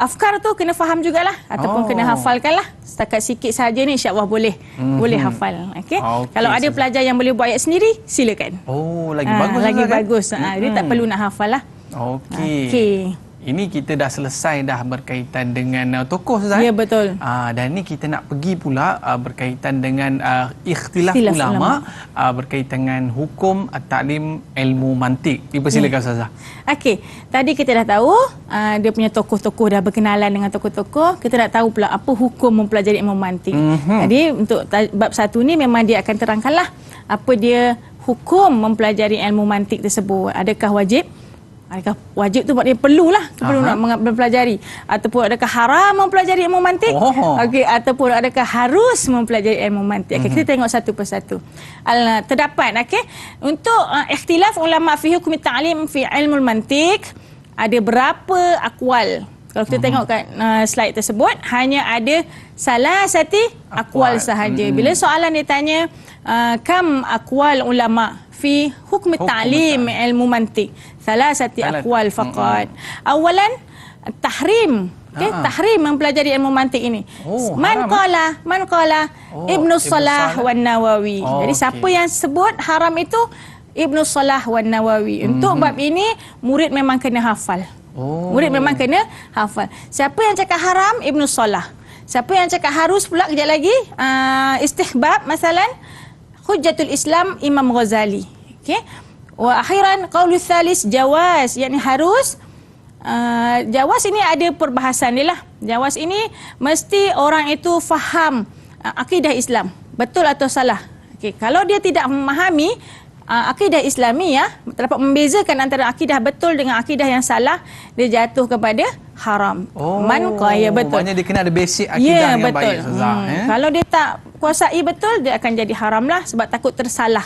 afkar tu kena faham jugalah ataupun kena hafalkan lah. Setakat sikit sahaja ni insya-Allah boleh hafal. Okey. Kalau ada pelajar yang boleh buat ayat sendiri, silakan. Lagi bagus. Lagi bagus. Dia tak perlu nak hafal lah. Okey. Ini kita dah selesai dah berkaitan dengan tokoh, Ustaz. Ya, betul. Dan ni kita nak pergi pula berkaitan dengan ikhtilaf ulama berkaitan dengan hukum ta'lim ilmu mantiq. Dipersilakan, Ustazah. Okey, tadi kita dah tahu dia punya tokoh-tokoh, dah berkenalan dengan tokoh-tokoh. Kita nak tahu pula apa hukum mempelajari ilmu mantiq. Jadi untuk bab 1 ni memang dia akan terangkanlah apa dia hukum mempelajari ilmu mantiq tersebut. Adakah wajib? Adakah wajib tu buat dia perlulah nak mempelajari, ataupun adakah haram mempelajari ilmu mantiq? Okey, ataupun adakah harus mempelajari ilmu mantiq? Okay, kita tengok satu persatu. Terdapat untuk ikhtilaf ulama fi hukm ta'lim fi ilmu mantiq, ada berapa akwal. Kalau kita tengok kat slide tersebut, hanya ada salah satu akwal sahaja. Bila soalan ditanya kam akwal ulama fi hukm ta'lim ilmu mantiq, salah satu akwal faqat. Awalan tahrim. Tahrim mempelajari ilmu mantiq ini. Man qala Ibnu Salah wan Nawawi. Jadi siapa yang sebut haram itu? Ibnu Salah wan Nawawi. Untuk bab ini murid memang kena hafal. Murid memang kena hafal. Siapa yang cakap haram? Ibnu Salah. Siapa yang cakap harus pula kejap lagi? Istihbab masalan Hujjatul Islam Imam Ghazali. Okey. Wa akhiran qaulul thalis jawaz, yakni harus. Jawaz ini ada perbahasan dia lah. Jawaz ini mesti orang itu faham akidah Islam, betul atau salah. Okey, kalau dia tidak memahami akidah Islamiyah dapat membezakan antara akidah betul dengan akidah yang salah, dia jatuh kepada haram. Man qala betul. Maknanya dia kena ada basic akidah yang betul. baik, Ustazah. Kalau dia tak kuasai betul, dia akan jadi haram lah sebab takut tersalah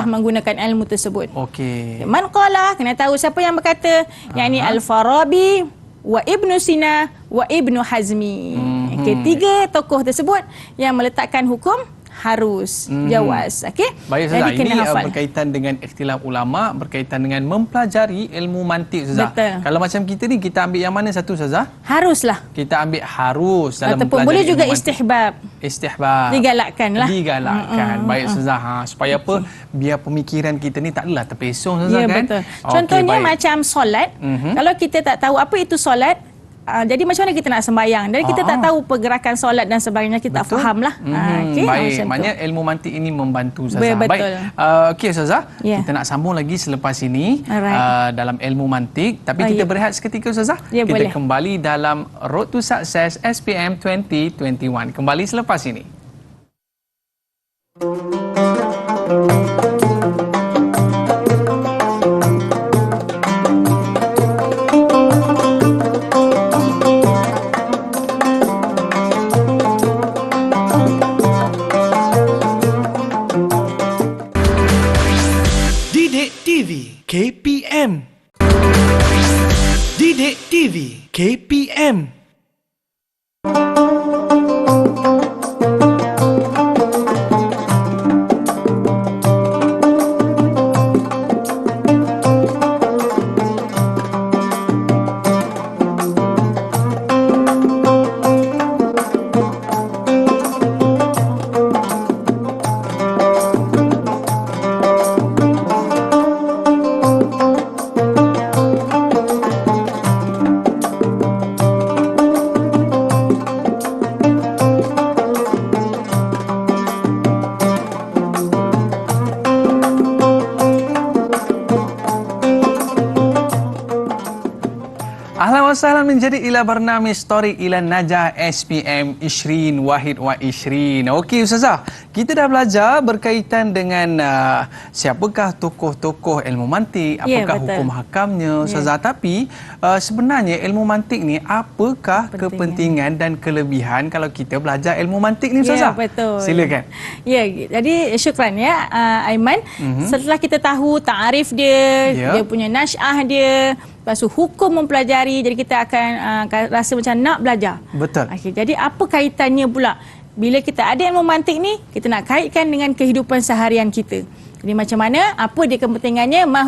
menggunakan ilmu tersebut. Okey. Man qala, kena tahu siapa yang berkata, yakni Al-Farabi wa Ibnu Sina wa Ibnu Hazmi. Okey, 3 tokoh tersebut yang meletakkan hukum harus jawaz. Okey. Baik, Ustazah. Jadi kena Ini hafal. berkaitan dengan ikhtilaf ulama, berkaitan dengan mempelajari ilmu mantik, Ustazah. Betul. Kalau macam kita ni, kita ambil yang mana satu, Ustazah? Haruslah. Kita ambil harus dalam Ataupun mempelajari boleh juga ilmu mantik. istihbab. Istihbab. Digalakkan lah. Digalakkan. Baik, Ustazah. Supaya apa? Biar pemikiran kita ni tak adalah terpesong, Ustazah, Ya, kan? betul. Okey, Contohnya baik. macam solat. Kalau kita tak tahu apa itu solat, jadi macam mana kita nak sembahyang? Dan kita tak tahu pergerakan solat dan sebagainya, kita tak faham lah. Baik, Okey, macam tu. maknanya ilmu mantik ini membantu, Ustazah. Betul. Baik, okey, Ustazah. Ya. Kita nak sambung lagi selepas ini Alright. dalam ilmu mantik. Tapi kita berehat seketika, Ustazah. Ya, Kita boleh. kembali dalam Road to Success SPM 2021. Kembali selepas ini. Didik TV KPM. Didik TV KPM. Ahlan wa sahlan menjadi ila bernami Story ila Najah SPM Ishrin Wahid wa Ishrin. Okey, Ustazah, kita dah belajar berkaitan dengan siapakah tokoh-tokoh ilmu mantik, apakah hukum hakamnya, Ustazah. Tapi sebenarnya ilmu mantik ni apakah kepentingan dan kelebihan kalau kita belajar ilmu mantik ni, Ustazah? Ya, betul. Silakan. Ya, jadi syukran ya Aiman. Setelah kita tahu ta'arif dia, dia punya nasy'ah dia, lepas tu hukum mempelajari, jadi kita akan rasa macam nak belajar. Betul. Okey, jadi apa kaitannya pula bila kita ada ilmu mantik ni, kita nak kaitkan dengan kehidupan seharian kita. Jadi macam mana, apa dia kepentingannya, ma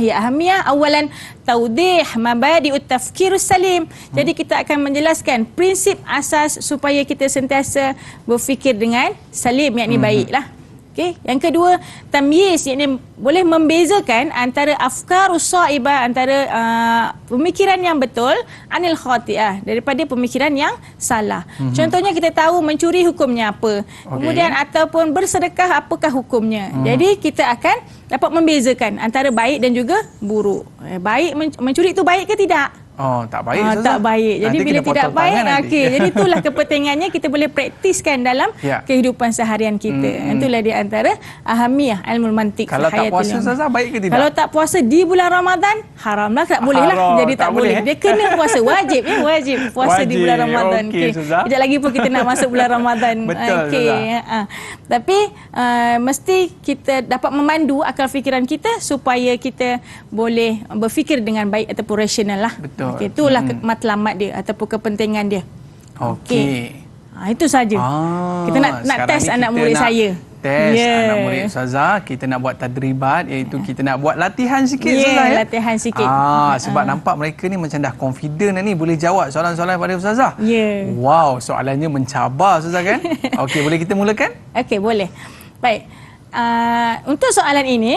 hiya ahamiyah, awalan taudih mabadi'ut tafkirus salim. Jadi kita akan menjelaskan prinsip asas supaya kita sentiasa berfikir dengan salim, yakni baiklah. Okey, yang kedua tamyiz, yakni boleh membezakan antara afkarus saibah, antara pemikiran yang betul, anil khati'ah, daripada pemikiran yang salah. Contohnya kita tahu mencuri hukumnya apa, kemudian ataupun bersedekah apakah hukumnya. Jadi kita akan dapat membezakan antara baik dan juga buruk. Baik, mencuri itu baik ke tidak? Oh, tak baik, Ustazah. Tak baik. Jadi Nanti bila kena tidak potong baik, tangan nanti. okey. Jadi itulah kepentingannya kita boleh praktiskan dalam kehidupan seharian kita. Itulah di antara ahamiyah ilmu mantik. Kalau tak puasa, Ustazah, baik ke tidak? Kalau tak puasa di bulan Ramadan, haramlah, tak boleh lah. Haram, Jadi tak boleh. Dia kena puasa, wajib ya, wajib puasa di bulan Ramadan. Okey, Ustazah. Sekejap lagi pun kita nak masuk bulan Ramadan. Betul, Ustazah. Tapi mesti kita dapat memandu akal fikiran kita supaya kita boleh berfikir dengan baik ataupun rasional lah. Betul. Okey, itulah matlamat dia ataupun kepentingan dia. Okey. Itu saja. Kita nak test anak murid saya. Test anak murid Ustazah. Kita nak buat tadribat, iaitu kita nak buat latihan sikit, Ustazah. Latihan sikit. Sebab nampak mereka ni macam dah confident ni, boleh jawab soalan-soalan pada Ustazah. Wow, soalannya mencabar, Ustazah, kan? Okey, boleh kita mulakan? Okey, boleh. Baik. Untuk soalan ini,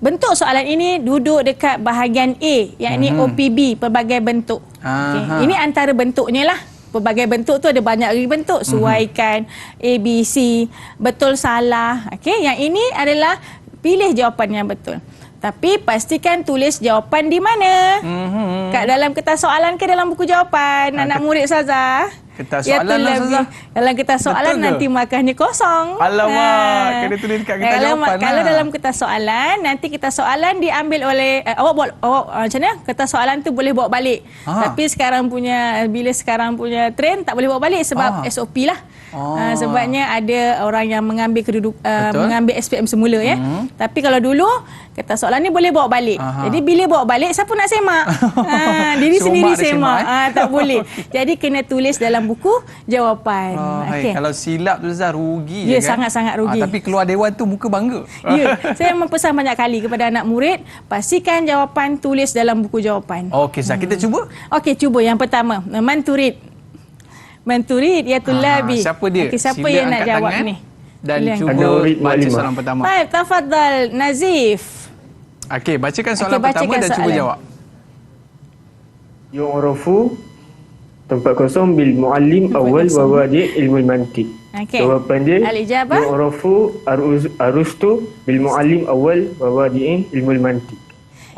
bentuk soalan ini duduk dekat bahagian A, yakni OPB, pelbagai bentuk. Okay. Ini antara bentuknya lah. Pelbagai bentuk tu ada banyak lagi bentuk. Suaikan, ABC, betul salah. Okay. Yang ini adalah pilih jawapan yang betul. Tapi pastikan tulis jawapan di mana. Kat dalam kertas soalan ke dalam buku jawapan anak murid Ustazah? Kertas Ya soalan lah, Ustazah. Dalam kertas soalan Betul ke? nanti markahnya kosong. Alamak, kena tulis dekat kertas jawapan Kalau lah. dalam kertas soalan, nanti kertas soalan diambil oleh awak macam mana? Kertas soalan tu boleh bawa balik. Tapi bila sekarang punya trend tak boleh bawa balik sebab SOP lah. Sebabnya ada orang yang mengambil mengambil SPM semula ya. Tapi kalau dulu kertas soalan ni boleh bawa balik. Jadi bila bawa balik siapa nak semak? Diri Suruh sendiri mak dia semak. semak, Tak boleh. Jadi kena tulis dalam buku jawapan. Okey. Kalau silap tu Zah rugi Ya, je kan? sangat-sangat rugi. Tapi keluar dewan tu muka bangga. Ya, saya memang pesan banyak kali kepada anak murid, pastikan jawapan tulis dalam buku jawapan. Okey Zah, kita cuba. Okey, cuba yang pertama. Manturid ya tulabi. Siapa dia? Okey, siapa Sila yang nak angkat jawab tangan ni? Dan Sila cuba angkat. baca soalan pertama. Baik, tafadhal Nazif. Okey, bacakan soalan Okey, pertama bacakan dan cuba soalan. jawab. Yu'rafu tempat kosong bil muallim awal wa wadi ilmu mantiq. Okey. Jawapan dia Al-ijabah. Yu'rafu arustu bil muallim awal wa wadi ilmu mantiq.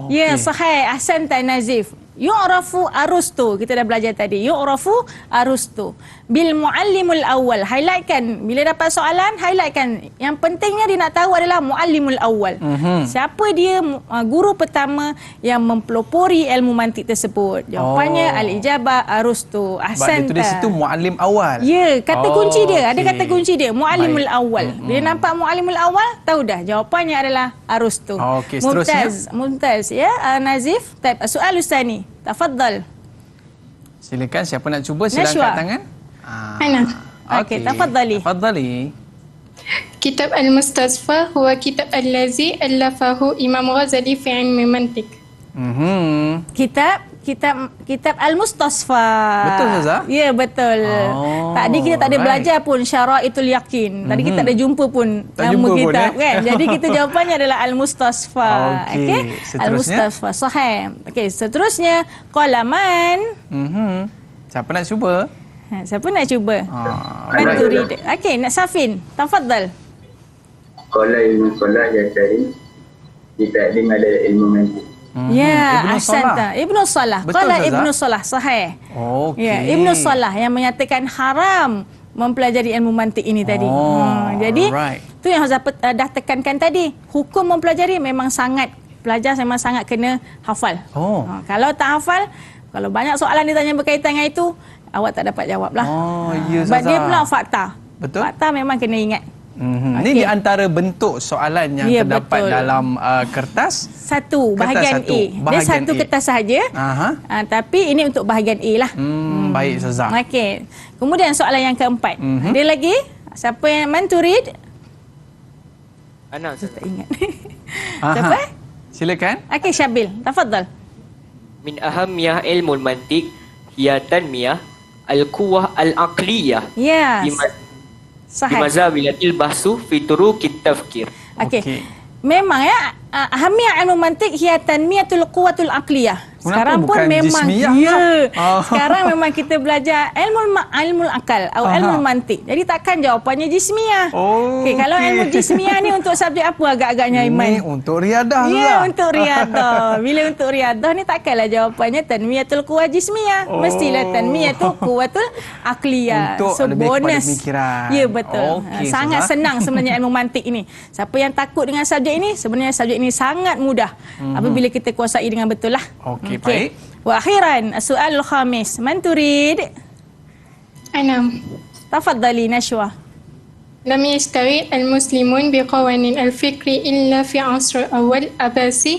Ya, sahih. Ahsanta Nazif. Yu'rafu Arustu. Kita dah belajar tadi. Yu'rafu Arustu. Bil muallimul awal. Highlightkan. Bila dapat soalan, highlightkan. Yang pentingnya dia nak tahu adalah muallimul awal. Siapa dia guru pertama yang mempelopori ilmu mantik tersebut? Jawapannya Al-ijabah Arustu. Sebab dia Ahsanta. tulis situ muallim awal. Ya, kata kunci dia. Ada okey. kata kunci dia. Muallimul Baik. awal. Bila nampak muallimul awal, tahu dah. Jawapannya adalah Arustu. Okey, seterusnya. Mumtaz. Ya, Nazif. Soal Ustani. Tafadhal. Silakan, siapa nak cuba sila Nashwa. angkat tangan. Ana. Okey, tafadhali. Tafadhali. Kitab Al-Mustasfa huwa kitab allazi allafahu Imam Ghazali fi ilmi mantiq. Kitab Al-Mustasfa. Betul, Ustazah? Ya, betul. Tadi kita tak ada belajar pun Syaraitul Yakin. Tadi kita tak ada jumpa pun Tak nama jumpa pun, kitab kan. Jadi kita jawapannya adalah Al-Mustasfa. Okey, seterusnya? Al-Mustasfa. Sahih. Okey, seterusnya qalaman. Siapa nak cuba? Siapa nak cuba? Manturid. Okey, nak Safin. Tafadhal. Qala ilmu solah ya cari di taklim ada ilmu mantiq. Ya, Ibnu ahsanta. Ibnu Salah. Betul, Qala Ustazah? Ibnu Salah, sahih. Okey. Ya, Ibnu Salah yang menyatakan haram mempelajari ilmu mantik ini tadi. Jadi, alright. tu yang Hazrat dah tekankan tadi. Hukum mempelajari memang sangat, pelajar memang sangat kena hafal. Kalau tak hafal, kalau banyak soalan ditanya berkaitan dengan itu, awak tak dapat jawab lah. Ya, Sebab dia Ustazah. pula fakta. Betul. Fakta memang kena ingat. Ini di antara bentuk soalan yang Ya, terdapat betul. dalam kertas. Satu, Kertas bahagian satu. A. Dia Bahagian satu A. kertas sahaja. Tapi ini untuk bahagian A lah. Baik, Ustazah. Okey. Kemudian soalan yang keempat. Ada lagi? Siapa yang manturid? Anak Tak ingat. Aha. Siapa? Silakan. Okey, Syabil. Tafadhal. min ahamiyah ilmu mantiq hiya tanmiyah al-quwwah al-aqliyah Ya. di Sahih. mazawilatil bahsu fi turuqit tafkir. Okey. Memang ya, ahamiyah ilmu mantik hiya tanmiyatul quwwatul aqliyah. Kenapa Sekarang pun bukan memang jismiyah ya. pula? Sekarang memang kita belajar ilmu akal atau ilmu mantik. Jadi takkan jawapannya jismiyah. Okey, kalau ilmu jismiyah ni untuk subjek apa agak-agaknya Aiman? Ini untuk riadah Ya, lah. untuk riadah. Bila untuk riadah ni takkanlah jawapannya tanmiyatul quwwah jismiyah. Mestilah tanmiyatul quwwatul aqliyah. Untuk So lebih kepada bonus. pemikiran. Ya, betul. Okey, Sangat Ustazah. senang sebenarnya ilmu mantik ini. Siapa yang takut dengan subjek ini, sebenarnya subjek ini sangat mudah apabila kita kuasai dengan betul lah. Okey, baik. Wa akhiran, soal khamis. Man turid? Ana. Tafadhali Nashwa. لم يشتغل المسلمون بقوانين الفكر إلا في عصر أول أباسي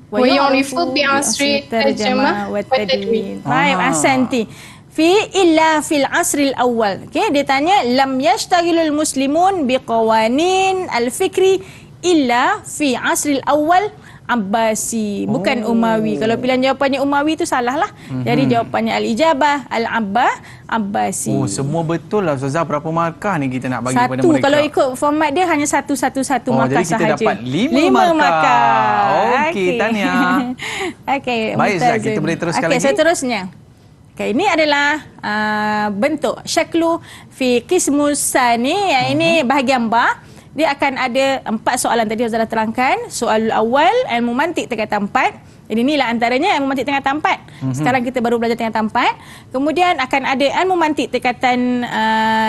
ويعرف بعصر الترجمة والتدوين. Baik, ahsanti. Fi illa fil asril awal. Okey, dia tanya lam yashtagilul muslimun biqawanin al-fikri illa fi asril awal Abbasi, bukan Umawi. Kalau pilihan jawapannya Umawi itu salah lah. Jadi jawapannya Al-Ijabah Abbasi. Oh, semua betul lah Ustazah. Berapa markah ni kita nak bagi pada Satu, mereka? kalau ikut format dia hanya satu markah jadi kita sahaja. dapat 5 markah. Okey, tahniah. Okey, Baik, Ustaz, Mumtazin. kita boleh teruskan Okey, lagi? seterusnya. Okay, ini adalah bentuk syaklu fi qismus sani. Yang ini bahagian ba. Dia akan ada 4 soalan tadi Ustaz dah terangkan. Soalul awal, ilmu mantik terkata 4. Jadi inilah antaranya ilmu mantik tingkatan 4. Sekarang kita baru belajar tingkatan 4. Kemudian akan ada ilmu mantik tingkatan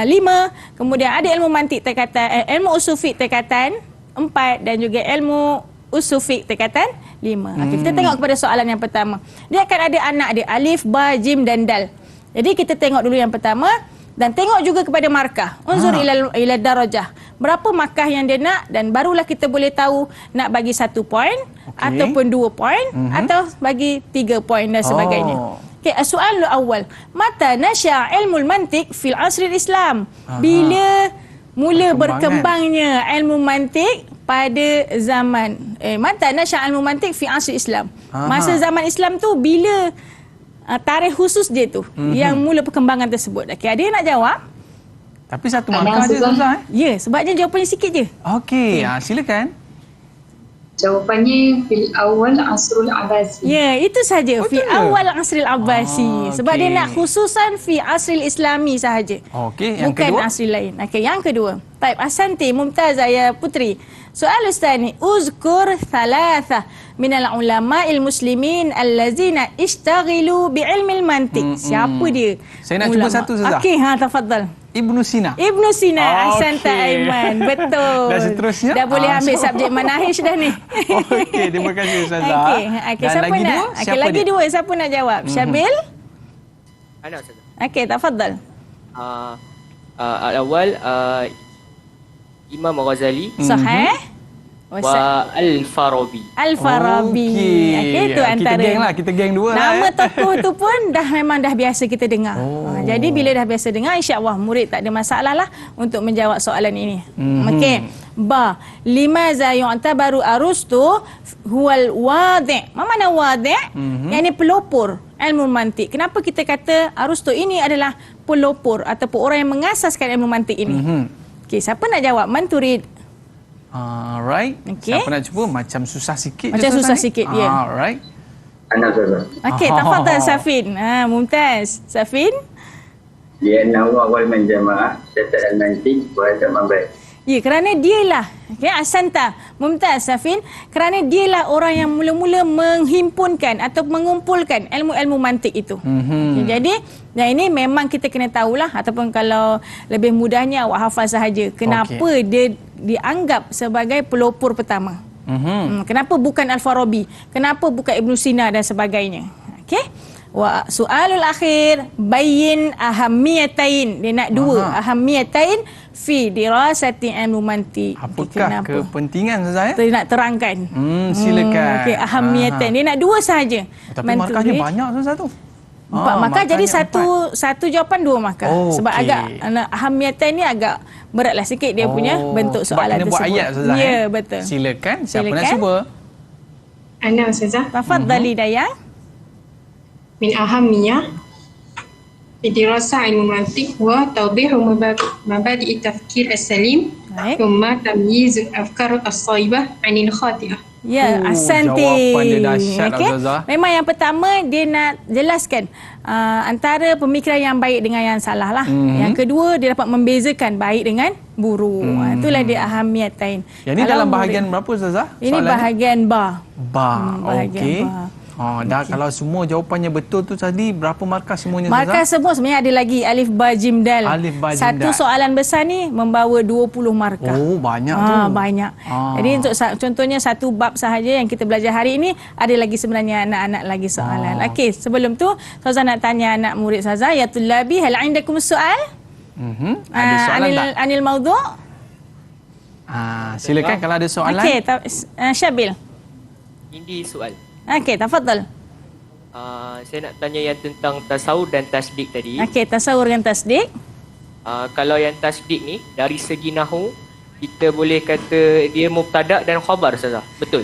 5. Kemudian ada ilmu mantik tingkatan ilmu usul fiqh tingkatan 4 dan juga ilmu usul fiqh tingkatan 5. Okey, kita tengok kepada soalan yang pertama. Dia akan ada anak dia alif, ba, jim dan dal. Jadi kita tengok dulu yang pertama dan tengok juga kepada markah. Unzur ila darajah. Berapa markah yang dia nak dan barulah kita boleh tahu nak bagi 1 poin ataupun 2 poin atau bagi 3 poin dan sebagainya. Okey, soalan awal. Mata nasya ilmu mantik fil asril Islam? Bila mula berkembangnya ilmu mantik pada zaman mata nasya ilmu mantik fi asril Islam? Masa zaman Islam tu bila tarikh khusus dia tu yang mula perkembangan tersebut. Okey, ada yang nak jawab? Tapi satu markah je Ustazah. Ya, sebabnya jawapannya sikit je. Okey, silakan. Jawapannya fil awal asrul Abbasi. Ya, itu saja. Fi awal asril Abbasi. Sebab dia nak khususan fi asril Islami sahaja. Okey, yang bukan kedua. Bukan asril lain. Okey, yang kedua. Taib Asanti Mumtazah ya Putri. Soal Ustaz ni, uzkur thalatha minal ulama'il muslimin allazina ishtaghilu bi'ilmil mantik. Siapa dia? Saya nak cuba satu Ustazah. Okey, tafadhal. Ibnu Sina. Ibnu Sina, Ahsanta Aiman. Betul. Dan seterusnya? Dah boleh ambil subjek manahij dah ni. Okey, terima kasih Ustazah. Okey, dan siapa lagi nak? dua? Okey, lagi dua. Siapa nak jawab? Syabil? Ana Ustazah. Okey, tafadhal. Al-awwal Imam Ghazali. Sahih. Wa Al-Farabi. Al-Farabi. Okey, itu antara. Kita geng lah, kita geng dua lah. Nama tokoh tu pun memang dah biasa kita dengar. Jadi bila dah biasa dengar, insya-Allah murid tak ada masalah lah untuk menjawab soalan ini. Okey. Ba, limaza yu'tabaru arustu huwal wadi'. Apa makna wadi'? Yang ini pelopor ilmu mantik. Kenapa kita kata Arustu ini adalah pelopor ataupun orang yang mengasaskan ilmu mantik ini? Okey, siapa nak jawab? Manturid. Alright. Okay. Siapa nak cuba? Macam susah sikit. Macam susah sikit, ya. Alright. Ana Ustazah. Okey, tafadhal Safin. Mumtaz. Safin? Dia nawa awal menjamaah syatat al-mantik wa al-mabad. Ya, kerana dialah, okay, Asanta, Mumtaz, Safin, kerana dialah orang yang mula-mula menghimpunkan atau mengumpulkan ilmu-ilmu mantik itu. Okay, jadi, dan ini memang kita kena tahulah, ataupun kalau lebih mudahnya awak hafal sahaja, kenapa dia dianggap sebagai pelopor pertama. Kenapa bukan Al-Farabi? Kenapa bukan Ibn Sina dan sebagainya? Okey. Wa soalul akhir bayyin ahammiyatain. Dia nak dua ahammiyatain fi dirasati ilmu mantik. Apakah kepentingan saya? Dia nak terangkan. Silakan. Okey, ahammiyatain. Dia nak dua sahaja. Tapi markahnya banyak satu. 4 markah, jadi satu jawapan 2 markah. Sebab agak ahammiyatain ni agak beratlah sikit dia punya bentuk soalan tersebut. Buat ayat Ustazah. Ya, betul. Silakan. Siapa nak cuba? Ana Ustazah. Tafadhali Dayang. Min ahammiyah fi dirasah ilmu mantik wa tawdih mabadi' tafkir as-salim thumma tamyiz al-afkar as-saibah 'anil khati'ah. Ya, Asanti. Jawapan dia dahsyat, Ustazah. Memang yang pertama dia nak jelaskan antara pemikiran yang baik dengan yang salah lah. Yang kedua dia dapat membezakan baik dengan buruk. Itulah dia ahamiyatain. Yang ini dalam bahagian berapa Ustazah? Ini bahagian ba. Okey. Dah kalau semua jawapannya betul tu tadi, berapa markah semuanya Ustazah? Markah semua sebenarnya ada lagi alif ba jim dal. Alif ba jim Satu dal. soalan besar ni membawa 20 markah. Oh, banyak tu. Banyak. Jadi untuk contohnya satu bab sahaja yang kita belajar hari ini, ada lagi sebenarnya anak-anak lagi soalan. Okey, sebelum tu Ustazah nak tanya anak murid Ustazah, ya tullabi hal indakum soal? Ada soalan tak? Anil maudhu'? Silakan kalau ada soalan. Okey, Syabil. Ini soal. Okey, tafadhal. Saya nak tanya yang tentang tasawur dan tasdik tadi. Okey, tasawur dan tasdik. Kalau yang tasdik ni dari segi nahwu, kita boleh kata dia mubtada' dan khabar Ustazah. Betul?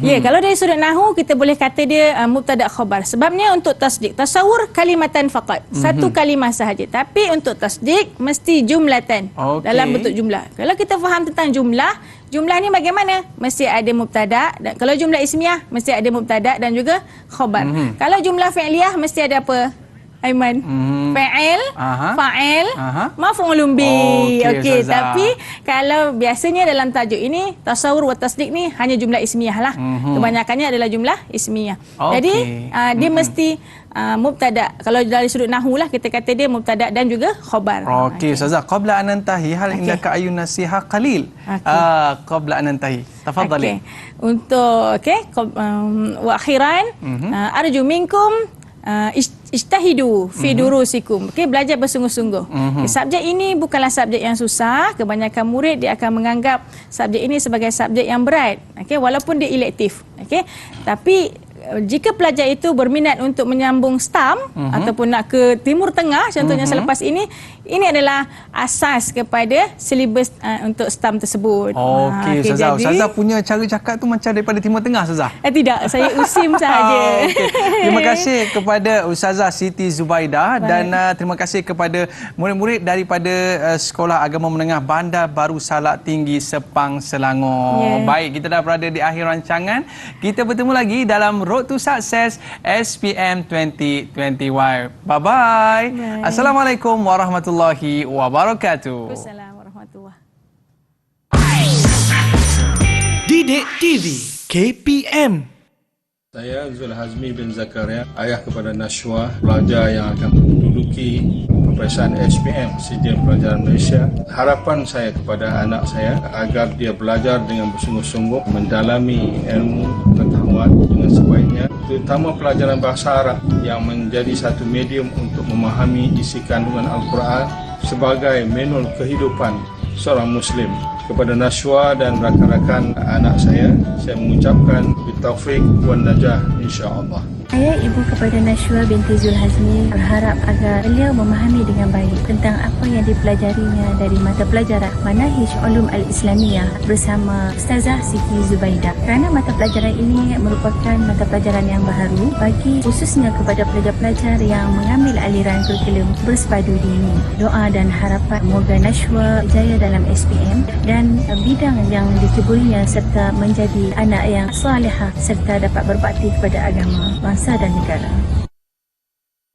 Ya, kalau dari sudut nahwu kita boleh kata dia mubtada' khabar. Sebabnya untuk tasdik, tasawur kalimatan faqat. Satu kalimah sahaja. Tapi untuk tasdik mesti jumlatan. Dalam bentuk jumlah. Kalau kita faham tentang jumlah ni bagaimana? Mesti ada mubtada'. Kalau jumlah ismiyah mesti ada mubtada' dan juga khabar. Kalau jumlah fi'liyah mesti ada apa? Aiman. Fa'il, Aha. fa'il, Aha. maf'ulun bih. Okey, Okey, Ustazah. tapi kalau biasanya dalam tajuk ini tasawur wa tasdiq ni hanya jumlah ismiyah lah. Kebanyakannya adalah jumlah ismiyah. Okey. Jadi dia mesti mubtada. Kalau dari sudut nahwu lah kita kata dia mubtada dan juga khabar. Okey, Ustazah, qabla an nantahi hal Okey. indaka ayun nasiha qalil. Okey. Qabla an nantahi. Tafadhali. Untuk wa akhiran arju minkum ijtahidu fi durusikum. Okey, belajar bersungguh-sungguh. Okay, subjek ini bukanlah subjek yang susah. Kebanyakan murid dia akan menganggap subjek ini sebagai subjek yang berat. Okey, walaupun dia elektif. Okey. Tapi jika pelajar itu berminat untuk menyambung STAM ataupun nak ke Timur Tengah contohnya selepas ini adalah asas kepada silibus untuk STAM tersebut. Okey, Ustazah. Ustazah punya cara cakap tu macam daripada Timur Tengah, Ustazah? Tidak, saya usim sahaja. Okey. Terima kasih kepada Ustazah Siti Zubaidah dan terima kasih kepada murid-murid daripada Sekolah Agama Menengah Bandar Baru Salak Tinggi Sepang, Selangor. Baik, kita dah berada di akhir rancangan. Kita bertemu lagi dalam Road to Success SPM 2021. Bye-bye. Assalamualaikum warahmatullahi wabarakatuh. Assalamualaikum warahmatullahi. Didik TV KPM. Saya Zul Hazmi bin Zakaria, ayah kepada Nashwa, pelajar yang akan menduduki peperiksaan SPM, Sijil Pelajaran Malaysia. Harapan saya kepada anak saya agar dia belajar dengan bersungguh-sungguh, mendalami ilmu pengetahuan dengan sebaiknya, terutama pelajaran bahasa Arab yang menjadi satu medium untuk memahami isi kandungan Al-Quran sebagai manual kehidupan seorang Muslim. Kepada Nashwa dan rakan-rakan anak saya mengucapkan bitaufiq wan najah insya-Allah. Saya ibu kepada Nashwa binti Zul Hazmi berharap agar beliau memahami dengan baik tentang apa yang dipelajarinya dari mata pelajaran Manahij Ulum Al-Islamiyah bersama Ustazah Siti Zubaidah. Kerana mata pelajaran ini merupakan mata pelajaran yang baru bagi khususnya kepada pelajar-pelajar yang mengambil aliran kurikulum bersepadu dini. Doa dan harapan semoga Nashwa jaya dalam SPM dan bidang yang diceburinya serta menjadi anak yang salihah serta dapat berbakti kepada agama, bangsa dan negara.